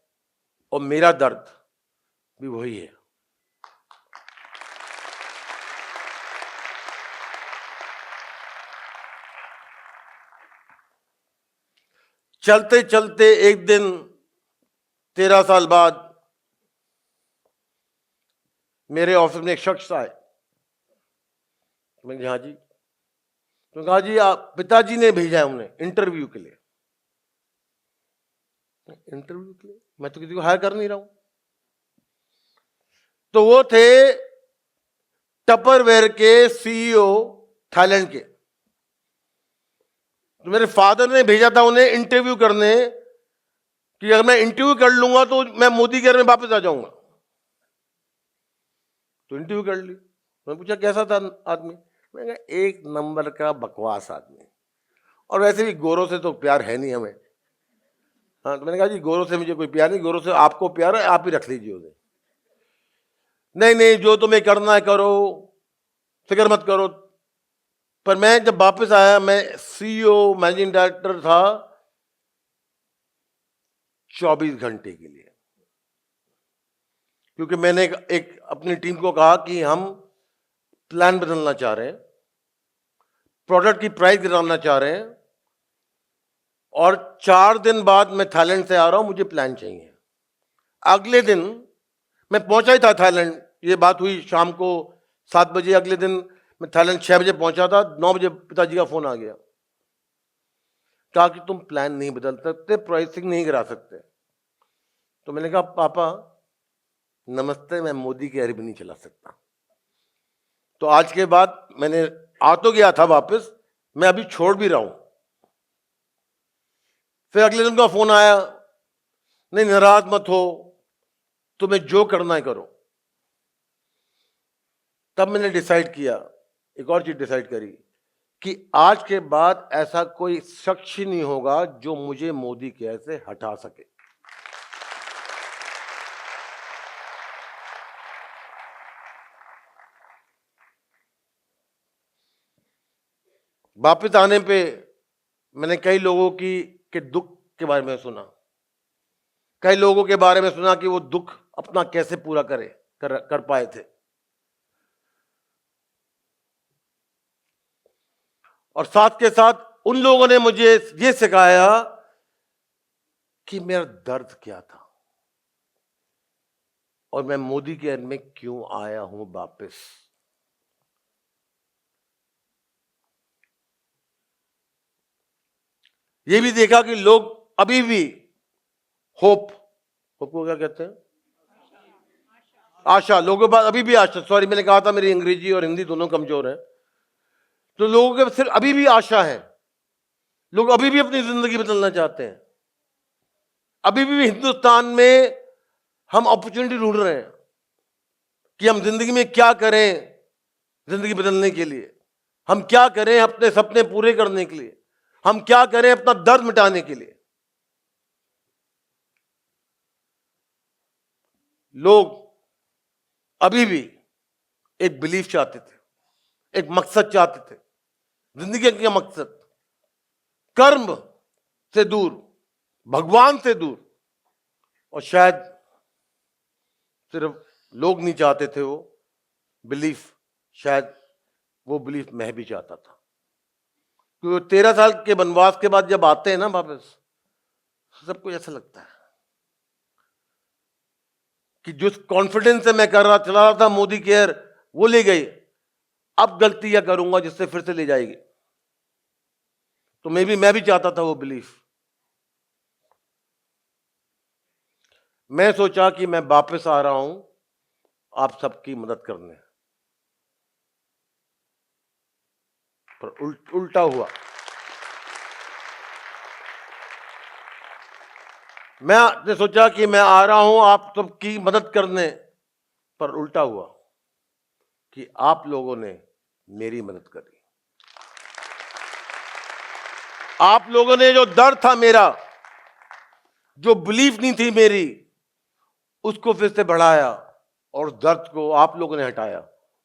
और मेरा दर्द भी वही है। चलते चलते एक दिन 13 साल बाद मेरे ऑफिस में एक शख्स आए। मैंने कहा हाँ जी। तो कहा जी आप पिताजी ने भेजा है उन्हें इंटरव्यू के लिए। इंटरव्यू के लिए? मैं तो किसी को हायर कर नहीं रहा हूं। तो वो थे टपरवेयर के सीईओ थाईलैंड के। तो मेरे फादर ने भेजा था उन्हें इंटरव्यू करने कि अगर मैं इंटरव्यू कर लूंगा तो मैं मोदी केयर में वापस आ जाऊंगा। तो इंटरव्यू कर ली। मैं पूछा कैसा था आदमी? मैंने कहा एक नंबर का बकवास आदमी, और वैसे भी गोरों से तो प्यार है नहीं हमें। हाँ, तो मैंने कहा जी गोरों से मुझे कोई प्यार नहीं, गोरों से आपको प्यार है, आप ही रख लीजिए उसे। नहीं नहीं, जो तुम्हें करना है करो, फिक्र मत करो। पर मैं जब वापस आया, मैं सीईओ मैनेजिंग डायरेक्टर था 24 घंटे के लिए, क्योंकि मैंने एक अपनी टीम को कहा कि हम प्लान बदलना चाह रहे हैं, प्रोडक्ट की प्राइस गिराना चाह रहे हैं, और 4 दिन बाद मैं थाईलैंड से आ रहा हूं, मुझे प्लान चाहिए। अगले दिन मैं पहुंचा ही था थाईलैंड। ये बात हुई शाम को 7 बजे। अगले दिन मैं थाईलैंड 6 बजे पहुंचा था। 9 बजे पिताजी का फोन आ गया, कहा कि तुम प्लान नहीं बदल सकते, प्राइसिंग नहीं गिरा सकते। तो मैंने कहा पापा नमस्ते, मैं मोदी केयर भी नहीं चला सकता। तो आज के बाद मैंने आ तो गया था वापस, मैं अभी छोड़ भी रहा हूं। फिर अगले दिन का फोन आया, नहीं नाराज मत हो, तुम्हें जो करना है करो। तब मैंने डिसाइड किया, एक और चीज डिसाइड करी कि आज के बाद ऐसा कोई शख्स ही नहीं होगा जो मुझे मोदी केयर से हटा सके। वापस आने पे मैंने कई लोगों के दुख के बारे में सुना, कई लोगों के बारे में सुना कि वो दुख अपना कैसे पूरा कर पाए थे। और साथ के साथ उन लोगों ने मुझे ये सिखाया कि मेरा दर्द क्या था, और मैं मोदी केयर में क्यों आया हूं वापस। ये भी देखा कि लोग अभी भी होप को क्या कहते हैं, आशा, लोगों के पास अभी भी आशा। सॉरी, मैंने कहा था मेरी अंग्रेजी और हिंदी दोनों कमजोर है। तो लोगों के सिर्फ अभी भी आशा है, लोग अभी भी अपनी जिंदगी बदलना चाहते हैं। अभी भी हिंदुस्तान में हम अपॉर्चुनिटी ढूंढ रहे हैं कि हम जिंदगी में क्या करें जिंदगी बदलने के लिए। हम क्या करें अपने सपने पूरे करने के लिए, हम क्या करें अपना दर्द मिटाने के लिए। लोग अभी भी एक बिलीफ चाहते थे, एक मकसद चाहते थे, जिंदगी का मकसद, कर्म से दूर, भगवान से दूर। और शायद सिर्फ लोग नहीं चाहते थे वो बिलीफ, शायद वो बिलीफ मैं भी चाहता था। क्योंकि 13 साल के वनवास के बाद जब आते हैं ना वापस, सबको ऐसा लगता है कि जिस कॉन्फिडेंस से मैं चला रहा था मोदी केयर, वो ले गई, अब गलती क्या करूंगा जिससे फिर से ले जाएगी। तो मैं भी चाहता था वो बिलीफ। मैं सोचा कि मैं वापस आ रहा हूं आप सबकी मदद करने, पर उल्टा हुआ। मैंने सोचा कि मैं आ रहा हूं आप सबकी मदद करने, पर उल्टा हुआ कि आप लोगों ने मेरी मदद करी। आप लोगों ने जो दर्द था मेरा, जो बिलीफ नहीं थी मेरी, उसको फिर से बढ़ाया और दर्द को आप लोगों ने हटाया।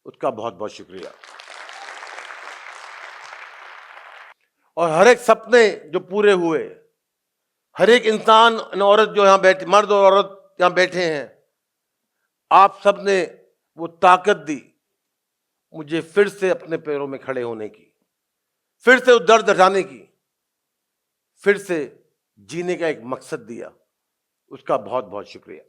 उसका बहुत बहुत शुक्रिया। और हर एक सपने जो पूरे हुए, हर एक इंसान औरत जो यहां बैठे, मर्द और औरत यहां बैठे हैं, आप सब ने वो ताकत दी मुझे फिर से अपने पैरों में खड़े होने की, फिर से उस दर्द हटाने की, फिर से जीने का एक मकसद दिया। उसका बहुत बहुत शुक्रिया।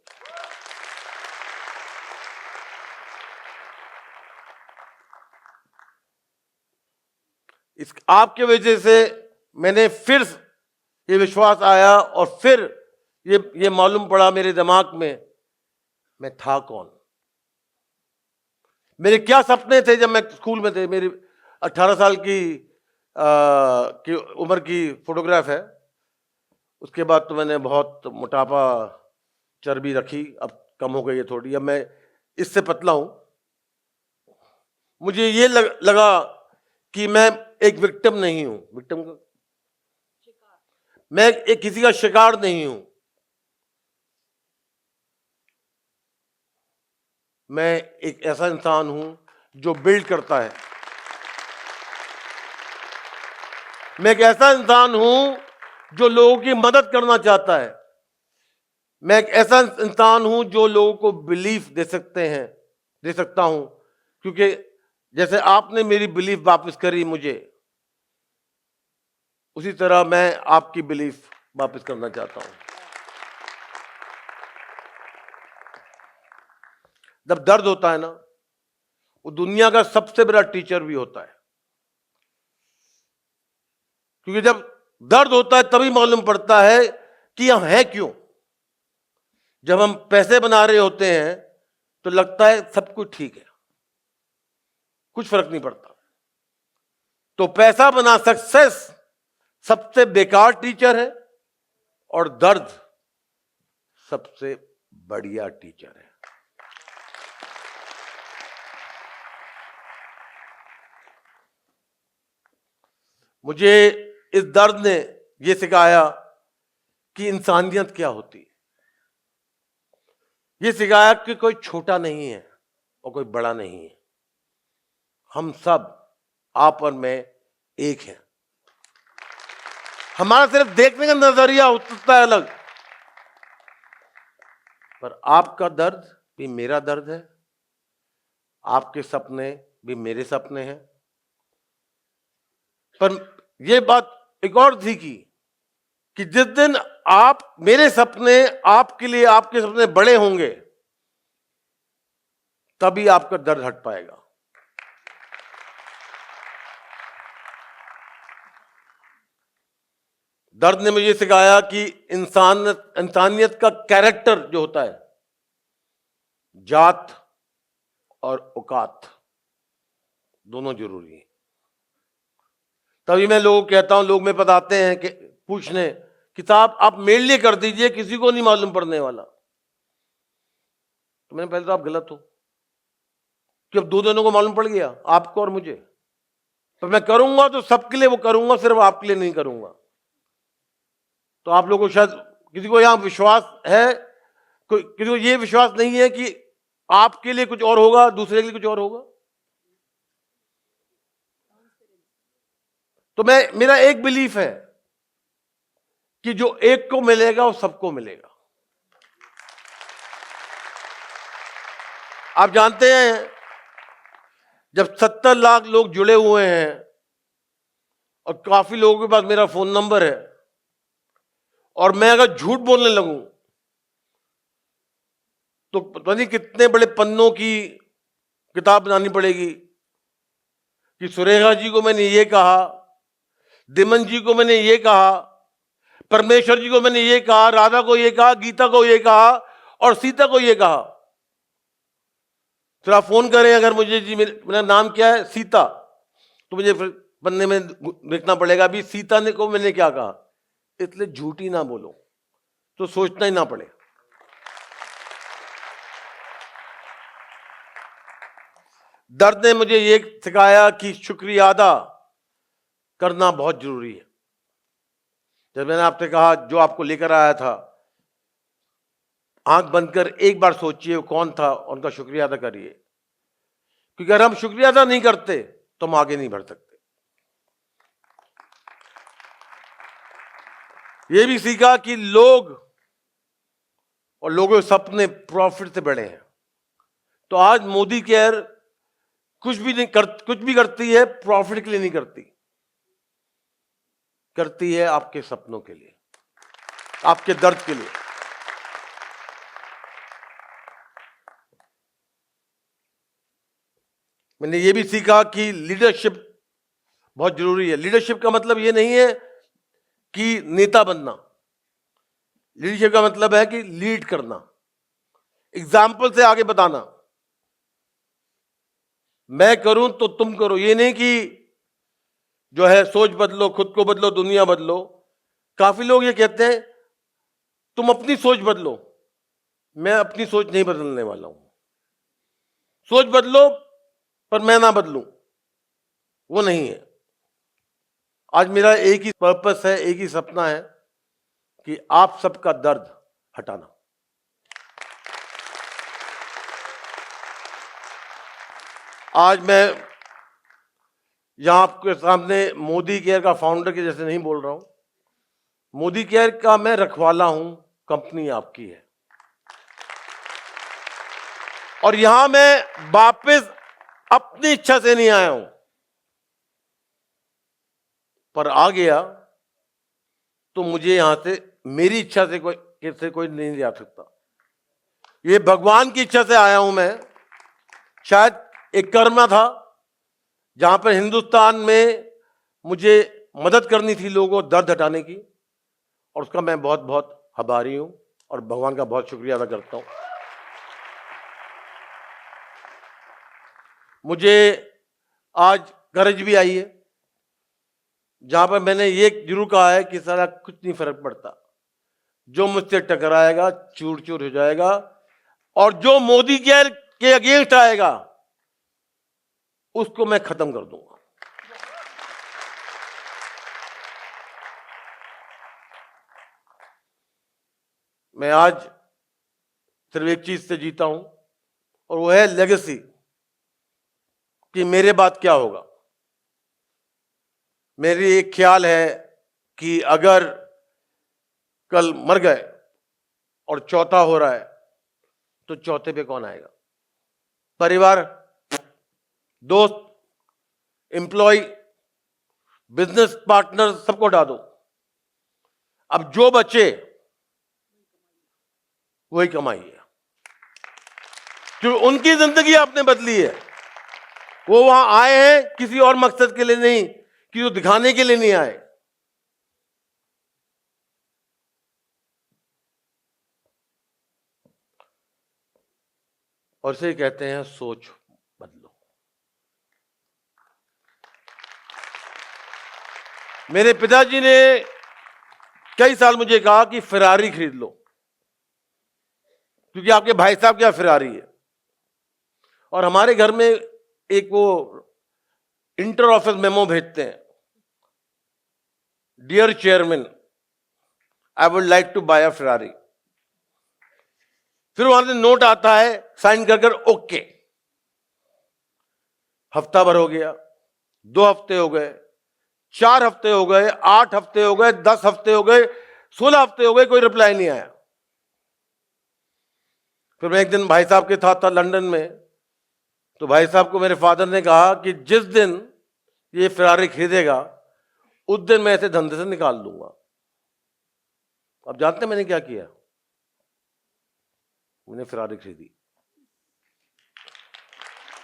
इस आपके वजह से मैंने फिर ये विश्वास आया और फिर ये मालूम पड़ा मेरे दिमाग में मैं था कौन, मेरे क्या सपने थे जब मैं स्कूल में थे। मेरी 18 साल की उम्र की फोटोग्राफ है। उसके बाद तो मैंने बहुत मोटापा, चर्बी रखी, अब कम हो गई है थोड़ी, अब मैं इससे पतला हूं। मुझे ये लगा कि मैं एक विक्टिम नहीं हूं, मैं एक किसी का शिकार नहीं हूं। मैं एक ऐसा इंसान हूं जो बिल्ड करता है। मैं एक ऐसा इंसान हूं जो लोगों की मदद करना चाहता है। मैं एक ऐसा इंसान हूं जो लोगों को बिलीफ दे सकता हूं, क्योंकि जैसे आपने मेरी बिलीफ वापस करी मुझे, उसी तरह मैं आपकी बिलीफ वापस करना चाहता हूं। जब दर्द होता है ना, वो दुनिया का सबसे बड़ा टीचर भी होता है। क्योंकि जब दर्द होता है तभी मालूम पड़ता है कि हम हैं क्यों। जब हम पैसे बना रहे होते हैं तो लगता है सब कुछ ठीक है, कुछ फर्क नहीं पड़ता। तो पैसा बना सक्सेस सबसे बेकार टीचर है और दर्द सबसे बढ़िया टीचर है। मुझे इस दर्द ने यह सिखाया कि इंसानियत क्या होती है। यह सिखाया कि कोई छोटा नहीं है और कोई बड़ा नहीं है। हम सब, आप और मैं, एक हैं। हमारा सिर्फ देखने का नजरिया हो सकता है अलग, पर आपका दर्द भी मेरा दर्द है, आपके सपने भी मेरे सपने हैं। पर यह बात एक और थी कि जिस दिन आप मेरे सपने आपके लिए, आपके सपने बड़े होंगे, तभी आपका दर्द हट पाएगा। दर्द ने मुझे सिखाया कि इंसानियत का कैरेक्टर जो होता है, जात और औकात दोनों जरूरी है। तभी मैं लोगों को कहता हूं, लोग में बताते हैं कि पूछने कि साहब आप मेरे लिए कर दीजिए, किसी को नहीं मालूम पड़ने वाला। तो मैंने पहले तो आप गलत हो कि अब दो दोनों को मालूम पड़ गया, आपको और मुझे। पर मैं करूंगा तो सबके लिए वो करूंगा, सिर्फ आपके लिए नहीं करूंगा। तो आप लोगों को शायद किसी को यहां विश्वास है, किसी को ये विश्वास नहीं है कि आपके लिए कुछ और होगा, दूसरे के लिए कुछ और होगा। तो मेरा एक बिलीफ है कि जो एक को मिलेगा वो सबको मिलेगा। आप जानते हैं, जब 70 लाख लोग जुड़े हुए हैं और काफी लोगों के पास मेरा फोन नंबर है, और मैं अगर झूठ बोलने लगूं तो पता नहीं कितने बड़े पन्नों की किताब बनानी पड़ेगी कि सुरेखा जी को मैंने ये कहा, दिमन जी को मैंने ये कहा, परमेश्वर जी को मैंने ये कहा, राधा को ये कहा, गीता को ये कहा और सीता को ये कहा। फिर आप फोन करें अगर मुझे, जी मेरा नाम क्या है, सीता, तो मुझे फिर पन्ने में देखना पड़ेगा अभी सीता ने को मैंने क्या कहा। इसलिए झूठी ना बोलो तो सोचना ही ना पड़े। दर्द ने मुझे ये सिखाया कि शुक्रिया अदा करना बहुत जरूरी है। जब मैंने आपसे कहा जो आपको लेकर आया था, आंख बंद कर एक बार सोचिए वो कौन था, उनका शुक्रिया अदा करिए, क्योंकि अगर हम शुक्रिया अदा नहीं करते तो हम आगे नहीं बढ़ सकते। ये भी सीखा कि लोग और लोगों के सपने प्रॉफिट से बड़े हैं। तो आज मोदी केयर कुछ भी करती है प्रॉफिट के लिए नहीं करती है आपके सपनों के लिए, आपके दर्द के लिए। मैंने ये भी सीखा कि लीडरशिप बहुत जरूरी है। लीडरशिप का मतलब ये नहीं है कि नेता बनना, लीडरशिप का मतलब है कि लीड करना, एग्जाम्पल से आगे बताना। मैं करूं तो तुम करो, ये नहीं कि जो है सोच बदलो, खुद को बदलो, दुनिया बदलो। काफी लोग ये कहते हैं तुम अपनी सोच बदलो। मैं अपनी सोच नहीं बदलने वाला हूं। सोच बदलो पर मैं ना बदलूं, वो नहीं है। आज मेरा एक ही पर्पस है, एक ही सपना है कि आप सबका दर्द हटाना। आज मैं यहां आपके सामने मोदी केयर का फाउंडर के जैसे नहीं बोल रहा हूं। मोदी केयर का मैं रखवाला हूं, कंपनी आपकी है। और यहां मैं वापस अपनी इच्छा से नहीं आया हूं, पर आ गया तो मुझे यहां से मेरी इच्छा से कोई नहीं जा सकता। ये भगवान की इच्छा से आया हूं मैं। शायद एक कर्म था जहां पर हिंदुस्तान में मुझे मदद करनी थी लोगों को दर्द हटाने की, और उसका मैं बहुत बहुत आभारी हूं और भगवान का बहुत शुक्रिया अदा करता हूं। मुझे आज करज भी आई है जहां पर मैंने ये जरूर कहा है कि सारा कुछ नहीं फर्क पड़ता, जो मुझसे टकराएगा चूर चूर हो जाएगा, और जो मोदी केयर के अगेंस्ट आएगा उसको मैं खत्म कर दूंगा। मैं आज सिर्फ एक चीज से जीता हूं और वो है लेगेसी, कि मेरे बाद क्या होगा। मेरी एक ख्याल है कि अगर कल मर गए और चौथा हो रहा है तो चौथे पे कौन आएगा? परिवार, दोस्त, एम्प्लॉय, बिजनेस पार्टनर, सबको हटा दो। अब जो बचे वही कमाई है, जो उनकी जिंदगी आपने बदली है। वो वहां आए हैं किसी और मकसद के लिए नहीं, कि वो दिखाने के लिए नहीं आए। और इसे कहते हैं सोच बदलो। मेरे पिताजी ने कई साल मुझे कहा कि फिरारी खरीद लो, क्योंकि आपके भाई साहब क्या फिरारी है। और हमारे घर में एक वो इंटर ऑफिस मेमो भेजते हैं, dear chairman I would like to buy a Ferrari. फिर वहां से नोट आता है साइन कर ओके। हफ्ता भर हो गया, 2 हफ्ते हो गए, 4 हफ्ते हो गए, 8 हफ्ते हो गए, 10 हफ्ते हो गए, 16 हफ्ते हो गए, कोई रिप्लाई नहीं आया। फिर मैं एक दिन भाई साहब के साथ था लंदन में, तो भाई साहब को मेरे फादर ने कहा कि जिस दिन ये फेरारी खरीदेगा उस दिन मैं इसे धंधे से निकाल दूंगा। अब जानते हैं मैंने क्या किया? मैंने फेरारी खरीदी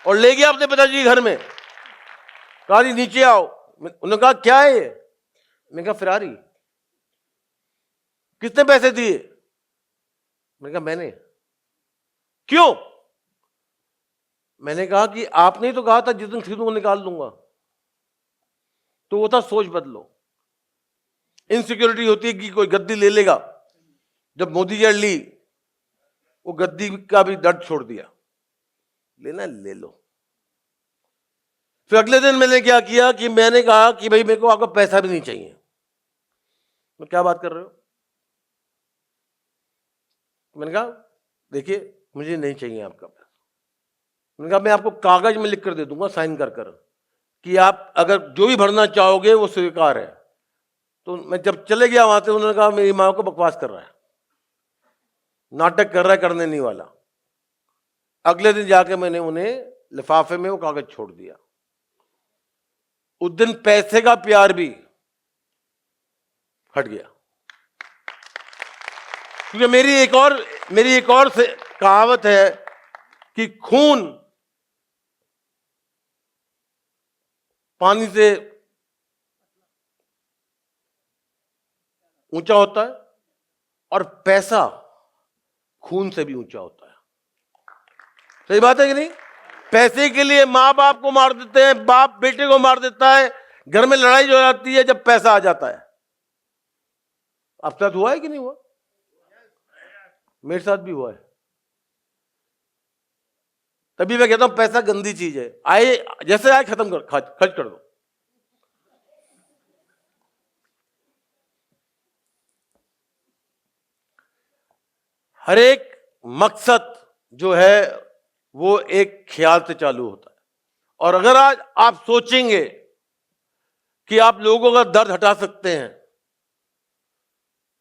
और ले गया अपने पिताजी के घर में। कहा जी नीचे आओ। उन्होंने कहा क्या है ये? मैंने कहा फेरारी। कितने पैसे दिए? मैंने कहा मैंने। क्यों? मैंने कहा कि आपने ही तो कहा था जिस दिन खरीदूंगा निकाल दूंगा। तो वो था सोच बदलो। इनसिक्योरिटी होती है कि कोई गद्दी ले लेगा। जब मोदी जी ली, वो गद्दी का भी दर्द छोड़ दिया, लेना ले लो। फिर अगले दिन मैंने क्या किया कि मैंने कहा कि भाई मेरे को आपका पैसा भी नहीं चाहिए। तो क्या बात कर रहे हो? मैंने कहा देखिए मुझे नहीं चाहिए आपका पैसा। मैंने कहा मैं आपको कागज में लिख कर दे दूंगा साइन कर कि आप अगर जो भी भरना चाहोगे वो स्वीकार है। तो मैं जब चले गया वहां से, उन्होंने कहा मेरी माँ को बकवास कर रहा है, नाटक कर रहा है, करने नहीं वाला। अगले दिन जाके मैंने उन्हें लिफाफे में वो कागज छोड़ दिया। उस दिन पैसे का प्यार भी हट गया, क्योंकि मेरी एक और से कहावत है कि खून पानी से ऊंचा होता है और पैसा खून से भी ऊंचा होता है। सही बात है कि नहीं? पैसे के लिए मां बाप को मार देते हैं, बाप बेटे को मार देता है, घर में लड़ाई हो जाती है जब पैसा आ जाता है। आपके साथ हुआ है कि नहीं हुआ? मेरे साथ भी हुआ है। तभी मैं कहता हूं पैसा गंदी चीज है, आए जैसे आए खत्म कर, खर्च कर दो। हर एक मकसद जो है वो एक ख्याल से चालू होता है। और अगर आज आप सोचेंगे कि आप लोगों का दर्द हटा सकते हैं,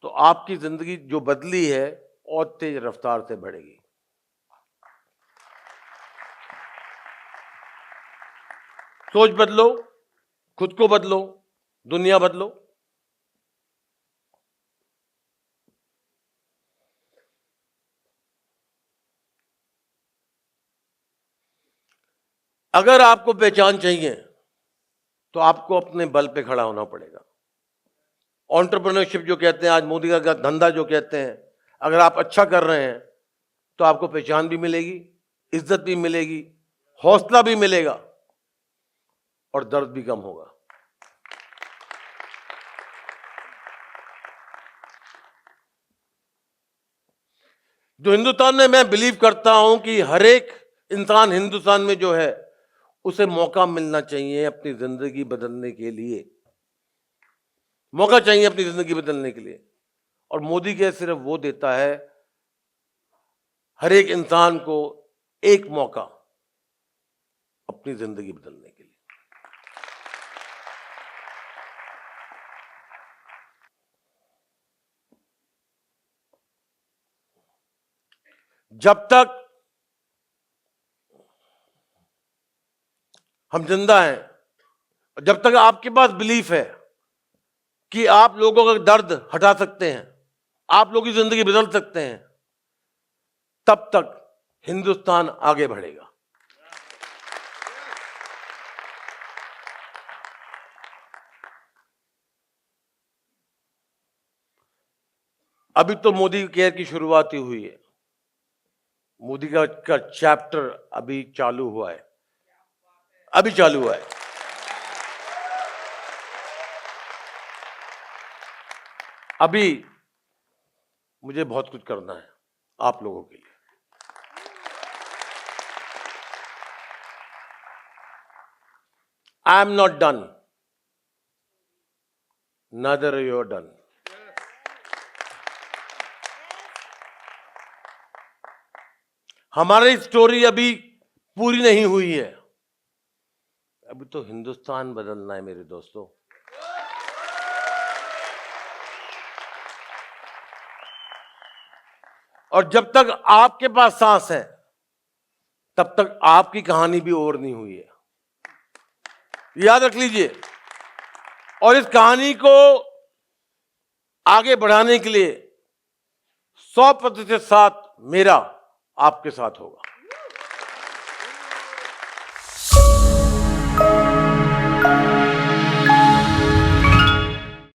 तो आपकी जिंदगी जो बदली है और तेज रफ्तार से बढ़ेगी। सोच बदलो, खुद को बदलो, दुनिया बदलो। अगर आपको पहचान चाहिए तो आपको अपने बल पे खड़ा होना पड़ेगा। एंटरप्रेन्योरशिप जो कहते हैं, आज मोदी का धंधा जो कहते हैं, अगर आप अच्छा कर रहे हैं तो आपको पहचान भी मिलेगी, इज्जत भी मिलेगी, हौसला भी मिलेगा और दर्द भी कम होगा। जो हिंदुस्तान में मैं बिलीव करता हूं कि हर एक इंसान हिंदुस्तान में जो है उसे मौका मिलना चाहिए अपनी जिंदगी बदलने के लिए। मौका चाहिए अपनी जिंदगी बदलने के लिए। और मोदी के सिर्फ वो देता है हर एक इंसान को एक मौका अपनी जिंदगी बदलने के लिए। जब तक हम जिंदा हैं, जब तक आपके पास बिलीफ है कि आप लोगों का दर्द हटा सकते हैं, आप लोगों की जिंदगी बदल सकते हैं, तब तक हिंदुस्तान आगे बढ़ेगा। अभी तो मोदी केयर की शुरुआत ही हुई है। मोदी का चैप्टर अभी चालू हुआ है, अभी चालू हुआ है। अभी मुझे बहुत कुछ करना है आप लोगों के लिए। I am not done, neither you are done. हमारी स्टोरी अभी पूरी नहीं हुई है, अभी तो हिंदुस्तान बदलना है मेरे दोस्तों। और जब तक आपके पास सांस है तब तक आपकी कहानी भी ओवर नहीं हुई है, याद रख लीजिए। और इस कहानी को आगे बढ़ाने के लिए 100% साथ मेरा आपके साथ होगा।